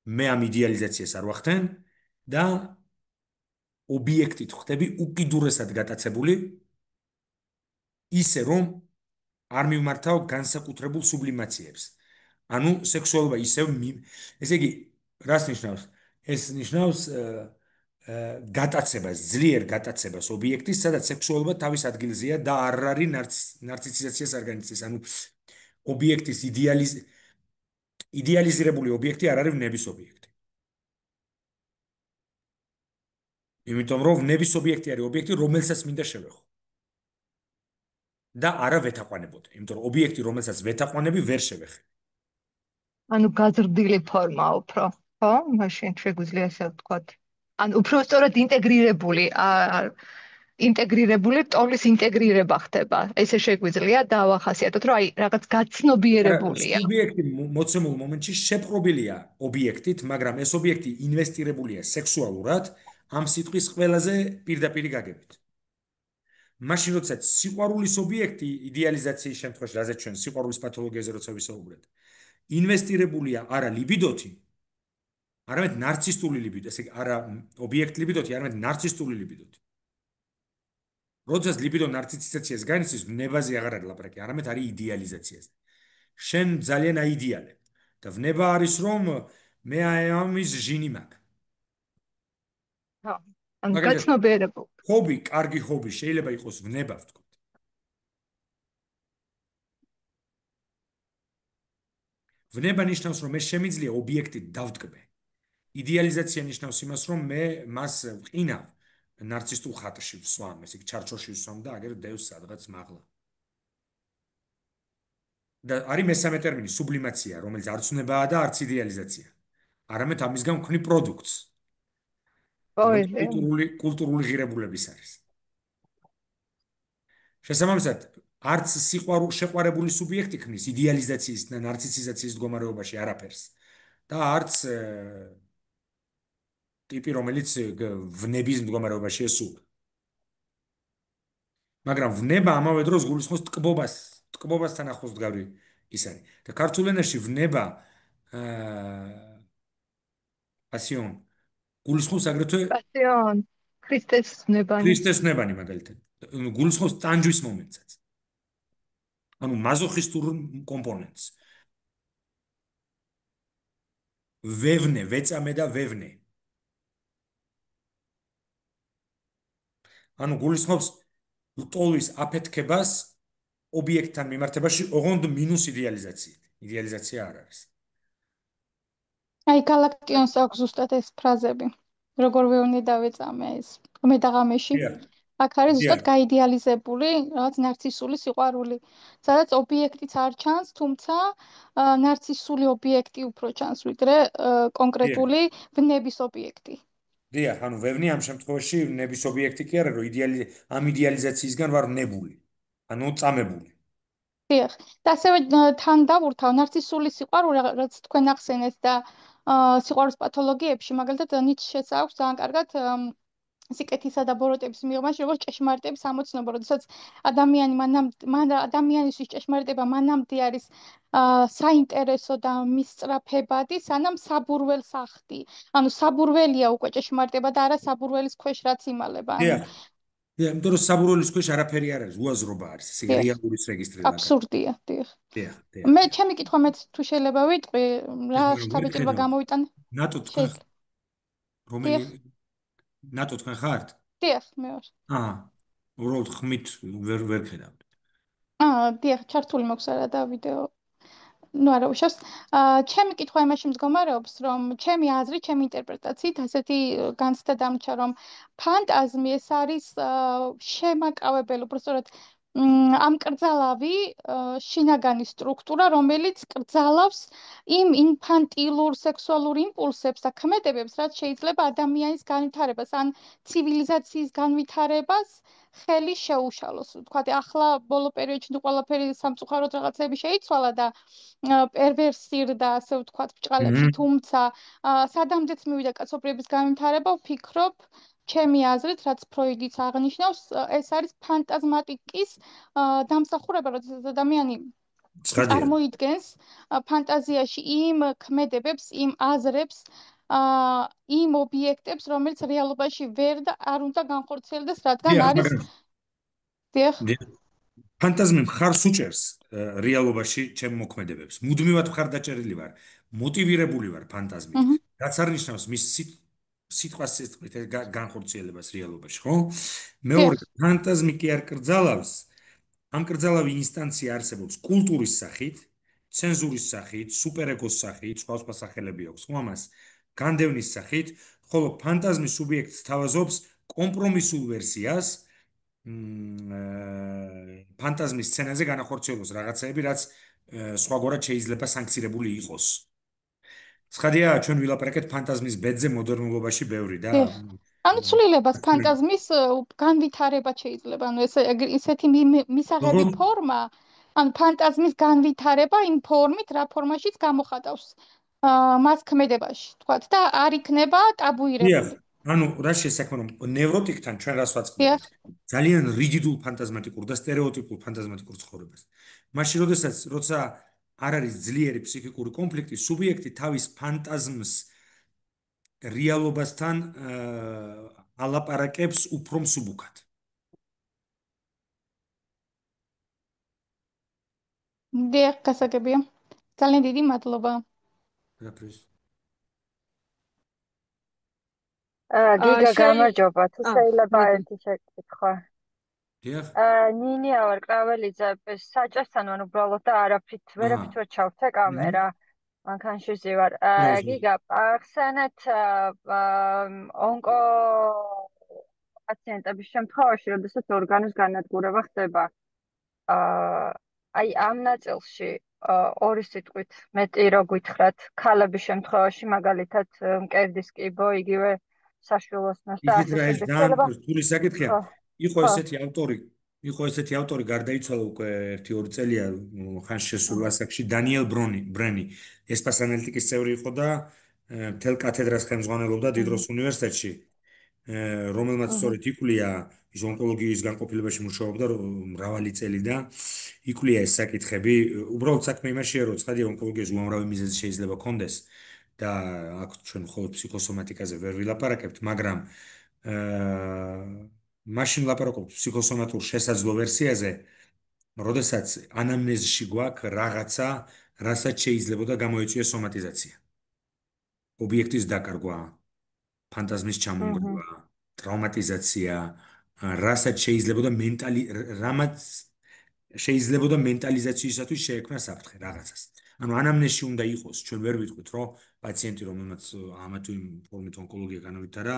მე ამ იდეალიზაციას არ ვახდენ და ობიექტით ხდები უკიდურესად გატაცებული, ისე რომ არ მიმართავ განსაკუთრებულ სუბლიმაციებს. ანუ სექსუალობა ისევ ესე იგი, რას ნიშნავს? ეს ნიშნავს გატაცებას, ძლიერ გატაცებას ობიექტის, სადაც სექსუალობა თავის ადგილზეა და არ არის ნარცისიზაციას არ განიცდის. ანუ ობიექტის იდეალიზირებული ობიექტი არ არის ვნების ობიექტი. იმიტომ რომ ვნების ობიექტი არის ობიექტი, რომელსაც მინდა შევეხო. და არა ვეთაყვანებოდი. იმიტომ რომ ობიექტი, რომელსაც ვეთაყვანები, ვერ შევეხე. ანუ გაზრდილი ფორმა უფრო, ხო? მაშინ შეგვიძლია ასე ვთქვათ. ანუ უფრო სწორად ინტეგრირებული ტოლის ინტეგრირება ხდება. ესე შეგვიძლია დავახასიათოთ, რომ აი რაღაც გაცნობიერებულია. ობიექტი მოცემულ მომენტში შეპყრობილია ობიექტით, მაგრამ ეს ობიექტი ინვესტირებულია სექსუალურად ამ სიტყვის ყველაზე პირდაპირი გაგებით. მაშინ როდესაც სიყვარულის ობიექტი იდეალიზაციის შემთხვევაში, რაზეც ჩვენ სიყვარულის პათოლოგიაზე როცა ვისაუბრეთ, ინვესტირებულია არა ლიბიდოთი, არამედ ნარცისტული ლიბიდო, ესე იგი არა ობიექტ ლიბიდოთი, არამედ ნარცისტული ლიბიდოთი. როდესაც ლიბიდო ნარცისიზაციას განიცდის, ვნებაზე აღარ არის ლაპარაკი, არამედ არის იდეალიზაციაზე. შენ ძალიან აიდეალებ და ვნება არის რომ მე ამის ჟინი მაქვს. ხო, ანუ გაცნობიერებული. ჰობი, კარგი ჰობი შეიძლება იყოს ვნება, ვთქვათ. ვნება ნიშნავს რომ მე შემიძლია ობიექტით დავდგმე. იდეალიზაცია ნიშნავს იმას რომ მე მას ვყინავ ნარცისტულ ხატრში ვსვამ, ესე იგი ჩარჩოში ვსვამ და აგერ დევს სადღაც მაღლა. და არის მესამე ტერმინი სუბლიმაცია, რომელიც არც ვნებაა და არც იდეალიზაცია. არამედ ამისგან ვქნი პროდუქტს. კულტურული ღირებულების არის. შესაბამისად, არც შეყვარებული სუბიექტი ქმნის იდეალიზაციის და ნარცისიზაციის მდგომარეობაში არაფერს. და არც ტიპი, რომელიც ვნების მდგომარეობაშია სულ. მაგრამ ვნება ამავე დროს გულისხმობს ტკბობასთან ახლოს დგავრი ის არის. და ქართულ ენაში ვნება passion გულისხმობს აგრეთვე passion ქრისტეს ვნებანი მაგალითად. გულისხმობს ტანჯვის მომენტსაც. ანუ მაზოხისტურ კომპონენტს. ვევნე, ვეწამე და ვევნე. ანუ გულისხმობს ტოლვის აფეთქებას ობიექტთან მიმართებაში, ოღონდ მინუს იდეალიზაციით. იდეალიზაცია არ არის. აი გალაქტიონს აქვს ზუსტად ეს ფრაზები. როგორ ვევნე და ვეწამე ეს მეტაღამეში. აქ არის ზუსტად გაიდეალიზებული რაღაც ნარცისული სიყვარული, სადაც ობიექტიც არ ჩანს, თუმცა ნარცისული ობიექტი უფრო ჩანს, ვიდრე კონკრეტული ვნების ობიექტი. დიახ, ანუ ვევნე ამ შემთხვევაში ვნების ობიექტი კი არა, რომ ამ იდეალიზაციისგან ვარ ვნებული, ანუ წამებული. დიახ, და ასევე თან დავურთავ ნარცისული სიყვარული, რაც თქვენ ახსენეთ და სიყვარულის პათოლოგიებში, მაგალითად ნიცშეს აქვს ძალიან კარგად სიკეთისა და ბოროტების მიღებაში, როგორც ჭეშმარიტების ამოცნობა, როდესაც ადამიანისთვის ჭეშმარიტება მანამდე არის საინტერესო და მისწრაფებადი, სანამ საბურველს ახდი. ანუ საბურველია უკვე ჭეშმარიტება და არა საბურველის ქვეშ რაც იმალება. დიახ, იმიტომ რომ საბურველის ქვეშ არაფერი არ არის, უაზრობა არის, ესე იგი რეალურის რეგისტრი და აბსურდია, დიახ. დიახ. მე ჩემი კითხვა მეც თუ შეიძლება ვიტყვი, რა შთაბეჭდილება გამოვიტანე? ნატო თქვენ რომელი ნატო თქვენ ხართ? დიახ, მე ვარ. უბრალოდ ხმით ვერ ხედავთ. დიახ, ჩართული მაქვს არა და ვიდეო. ნუ არა უშავს. ჩემი კითხვა იმაში მდგომარეობს, რომ ჩემი აზრით, ჩემი ინტერპრეტაციით ასეთი განცდა დამრჩა, რომ ფანტაზმი ეს არის შემაკავებელი, უბრალოდ ამ კრძალავი შინაგანი სტრუქტურა, რომელიც კრძალავს იმ ინფანტილურ სექსუალურ იმპულსებს და ქმედებებს, რაც შეიძლება ადამიანის განვითარებას ან ცივილიზაციის განვითარებას ხელი შეუშალოს. ვთქვათ, ახლა ბოლო პერიოდში თუ ყველაფერი სამწუხაროდ რაღაცები შეიცვალა და პერვერსირდა, ასე ვთქვათ, ბჭყალებში, თუმცა სადამდეც მივიდა კაცობრიობის განვითარება, ვფიქრობ, ჩემი აზრით, რაც ფროიდიც აღნიშნავს, ეს არის ფანტაზმატიკის დამსახურება, როდესაც ადამიანი წარმოიდგენს ფანტაზიაში იმ ქმედებებს, იმ აზრებს, იმ ობიექტებს, რომელიც რეალობაში ვერ და არ უნდა განხორციელდეს, რადგან არის დიახ. ფანტაზმი მხარს უჭერს რეალობაში ჩემ მოქმედებებს. მუდმივად მხარდაჭერილი ვარ, მოტივირებული ვარ ფანტაზმით. რაც არ ნიშნავს მის სიტყვას განხორციელებას რეალობაში, ხო? მეორე, ფანტაზმი კი არ კრძალავს. ამ კრძალავი ინსტანცია არსებობს კულტურის სახით, ცენზურის სახით, სუპერეგოს სახით, სხვა სახელები აქვს, ხო ამას? განდევნის სახით, ხოლო ფანტაზმის სუბიექტს თავაზობს კომპრომისულ ვერსიას ფანტაზმის სცენაზე განახორციელოს რაღაცეები, რაც სხვაგვარად შეიძლება სანქცირებული იყოს. ცხადია, ჩვენ ვილაპარაკეთ ფანტაზმის ბედზე მოდერნულობაში ბევრი და ანუ ცვლილებას ფანტაზმის განვითარება შეიძლება. ანუ ესეთი მისაღები ფორმა, ანუ ფანტაზმის განვითარება იმ ფორმით, რა ფორმაშიც გამოხატავს მას ქმედებაში, თქვათ და არ იქნება ტაბუირებული. ანუ რა შესაქმნო ნევროტიკთან ჩვენ რას ვაწყდებით? ძალიან რიგიდულ ფანტაზმატიკურ და სტერეოტიპულ ფანტაზმატიკურ ცხოვრებას. მაშინ როცა არ არის ძლიერი ფსიქიკური კონფლიქტი, სუბიექტი თავის ფანტაზმს რეალობასთან ალაპარაკებს უფრო მსუბუქად. დიახ, გასაგებია. ძალიან დიდი მადლობა. რაფრის? გიგა გამარჯობა, თუ შეიძლება ერთი შეკითხვა. დიახ. ნინია ვარ კრაველიძე, საჭესთან ვარ უბრალოდ და არაფრით ვერ ჩავთე კამერა. მანქანში ვარ. გიგა, ახსენეთ ონკო პაციენტების შემთხვევაში, როდესაც ორგანოს განადგურება ხდება. აი ამ ნაწილში ორი სიტყვით მეტი რო გითხრათ, ქალების შემთხვევაში მაგალითად მკერდის კიბო, იგივე საშუალოსნოს და ასე შეიძლება რთული საკითხია. იყო ესეთი ავტორი გარდაიცვალა უკვე 1-2 წელია ხანს შესულ ასაკში დანიელ ბრენი ესპას ანალიტიკის წევრი იყო და მთელ კათედრას ხელმძღვანელობდა დიდროს უნივერსიტეტში რომელმაც სწორედ იკვლია ის ონკოლოგიის განყოფილებაში მუშაობდა მრავალი წელი და იკვლია ეს საკითხები უბრალოდ საქმე იმაშია რომ ცხადია ონკოლოგიის უამრავი მიზეზი შეიძლება კონდეს და აქ ჩვენ მხოლოდ ფსიქოსომატიკაზე ვერ ვილაპარაკებთ მაგრამ მაშინ ვლაპარაკობთ ფსიქოსომატურ შესაძლო ვერსიაზე, როდესაც ანამნეზში გვაქვს რაღაცა, რასაც შეიძლება გამოეწვიოს სომატიზაცია. ობიექტის დაკარგვა, ფანტაზმის ჩამონგრევა, ტრავმატიზაცია, რასაც შეიძლება მენტალიზაციისათვის შეექმნა საფრთხე რაღაცას. ანუ ანამნეზში უნდა იყოს, ჩვენ ვერ ვიტყვით, რომ პაციენტი, რომელმაც ამა თუ იმ ფორმით ონკოლოგია განავითარა,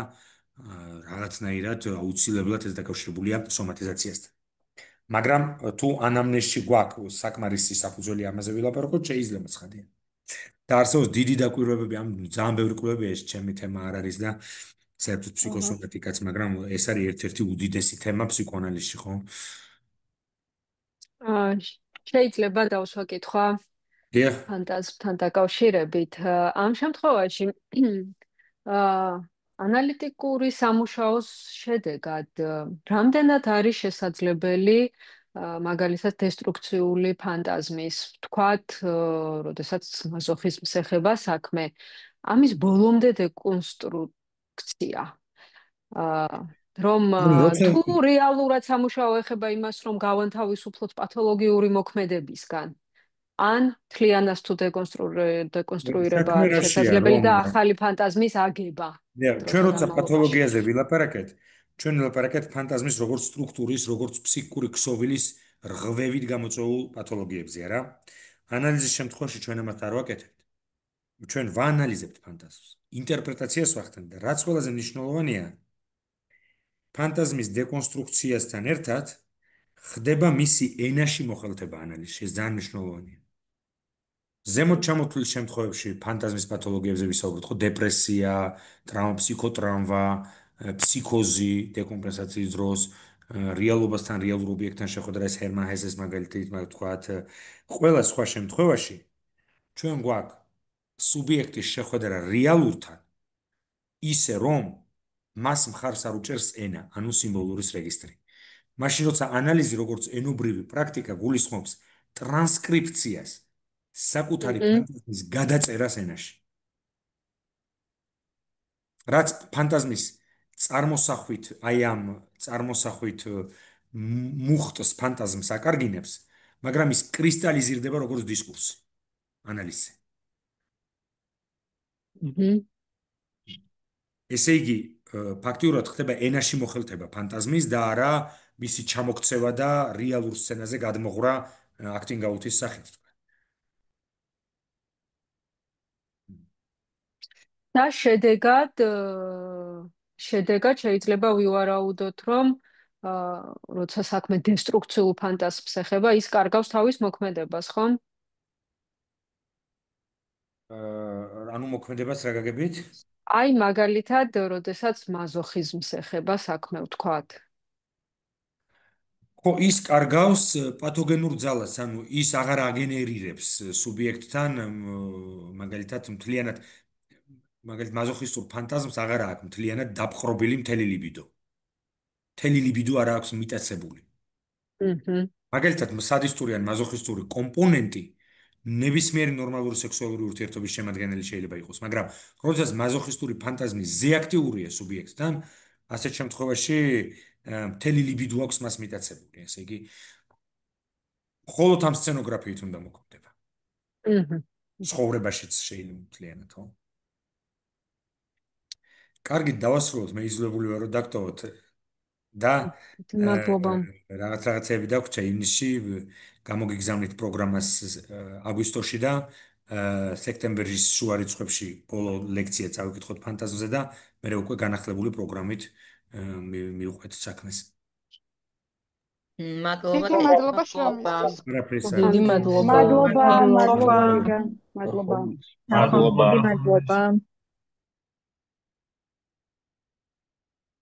რაღაცნაირად აუცილებლად ეს დაკავშირებულია სომატიზაციასთან. მაგრამ თუ ანამნეზში გვაქვს საკმარისი საფუძველი ამაზე ვილაპარაკოთ, შეიძლება ცხადია. და არსებობს დიდი დაკვირვებები, ამ ძალიან ბევრი კვლევებია, ეს ჩემი თემა არ არის და საერთოდ ფსიქოსომატიკაც, მაგრამ ეს არის ერთ-ერთი უდიდესი თემა ფსიქოანალიზში, ხო? შეიძლება დავსვა კითხვა ფანტაზმთან დაკავშირებით. ამ შემთხვევაში ანალიტიკური სამუშაოს შედეგად რამდენად არის შესაძლებელი მაგალითად დესტრუქციული ფანტაზმის, ვთქვათ, როდესაც მაზოხიზმს ეხება საქმე, ამის ბოლომდე დეკონსტრუქცია. რომ თუ რეალურად სამუშაო ეხება იმას, რომ გავანთავისუფლოთ პათოლოგიური მოქმედებისგან, ან თლიანად თუ დეკონსტრუირება არის შესაძლებელი და ახალი ფანტაზმის აგება. ჩვენ როცა პათოლოგიაზე ვილაპარაკეთ, ჩვენ ვილაპარაკეთ ფანტაზმის როგორც სტრუქტურის, როგორც ფსიქიკური ქსოვილის რღვევით გამოწვეულ პათოლოგიებზე, არა? ანალიზის შემთხვევაში ჩვენ ამას არ ვაკეთებთ. ჩვენ ვაანალიზებთ ფანტაზმს, ინტერპრეტაციას ვახდენთ და რაც ყველაზე მნიშვნელოვანია, ფანტაზმის დეკონსტრუქციასთან ერთად ხდება მისი ენაში მოხელთება ანალიზში, ეს ძალიან მნიშვნელოვანია. ზემოთ ჩამოთვლის შემთხვევებში ფანტაზმის პათოლოგიებზე ვისაუბროთ, ხო, დეპრესია, ფსიქოტრაუმა, ფსიქოზი, დეკომპენსაციის დროს, რეალობასთან, რეალურ ობიექტთან შეხვედრა, ეს ჰერმან ჰესეს მაგალითით, ვთქვათ, ყველა სხვა შემთხვევაში ჩვენ გვაქვს სუბიექტის შეხვედრა რეალურთან, ისე რომ მას მხარს არ უჭერს ენა, ანუ სიმბოლურის რეგისტრი. მაშინ როცა ანალიზი როგორც ენობრივი პრაქტიკა გულისხმობს ტრანსკრიფციას, საკუთარი ფანტაზმის გადაწერას ენაში. რაც ფანტაზმის წარმოსახვით, აი ამ წარმოსახვით მუხტს ფანტაზმს აკარგინებს, მაგრამ ის კრისტალიზირდება როგორც დისკურსი ანალიზზე. ესე იგი, ფაქტიურად ხდება ენაში მოხელთება ფანტაზმის და არა მისი ჩამოქცევა და რეალურ სცენაზე გადმოღვრა acting out-ის სახით. და შედეგად შეიძლება ვივარაუდოთ, რომ როცა საქმე დესტრუქციულ ფანტაზმს ეხება, ის კარგავს თავის მოქმედებას, ხომ? ანუ მოქმედებას რა გაგებით? აი, მაგალითად, როდესაც მაზოხიზმს ეხება საქმე, ვთქვათ. ხო, ის კარგავს პათოგენურ ძალას, ანუ ის აღარ აგენერირებს სუბიექტთან, მაგალითად, მთლიანად მაზოხისტურ ფანტაზმს აღარ აქვს მთლიანად დაპყრობილი მთელი ლიბიდო. მთელი ლიბიდო არ აქვს მიტაცებული. მაგალითად, სადისტური ან მაზოხისტური კომპონენტი ნებისმიერი ნორმალური სექსუალური ურთიერთობის შემადგენელი შეიძლება იყოს, მაგრამ როდესაც მაზოხისტური ფანტაზმი ზეაქტიურია სუბიექტთან, ასეთ შემთხვევაში მთელი ლიბიდო აქვს მას მიტაცებული, ესე იგი მხოლოდ ამ სცენოგრაფიით უნდა მოქმედება. ცხოვრებაშიც შეიძლება მთლიანად, ხო? კარგი, დავასრულოთ, მე იზოლებული ვარ, რომ დაგტოვოთ და რაღაცები დაგვრჩა ივნისში, გამოგიგზავნით პროგრამას აგვისტოში და სექტემბრის შუა რიცხვებში ბოლო ლექცია წავიკითხოთ ფანტაზმზე და მე უკვე განახლებული პროგრამით მივყვეთ საქმეს. მადლობა შრომისთვის. დიდი მადლობა. მადლობა.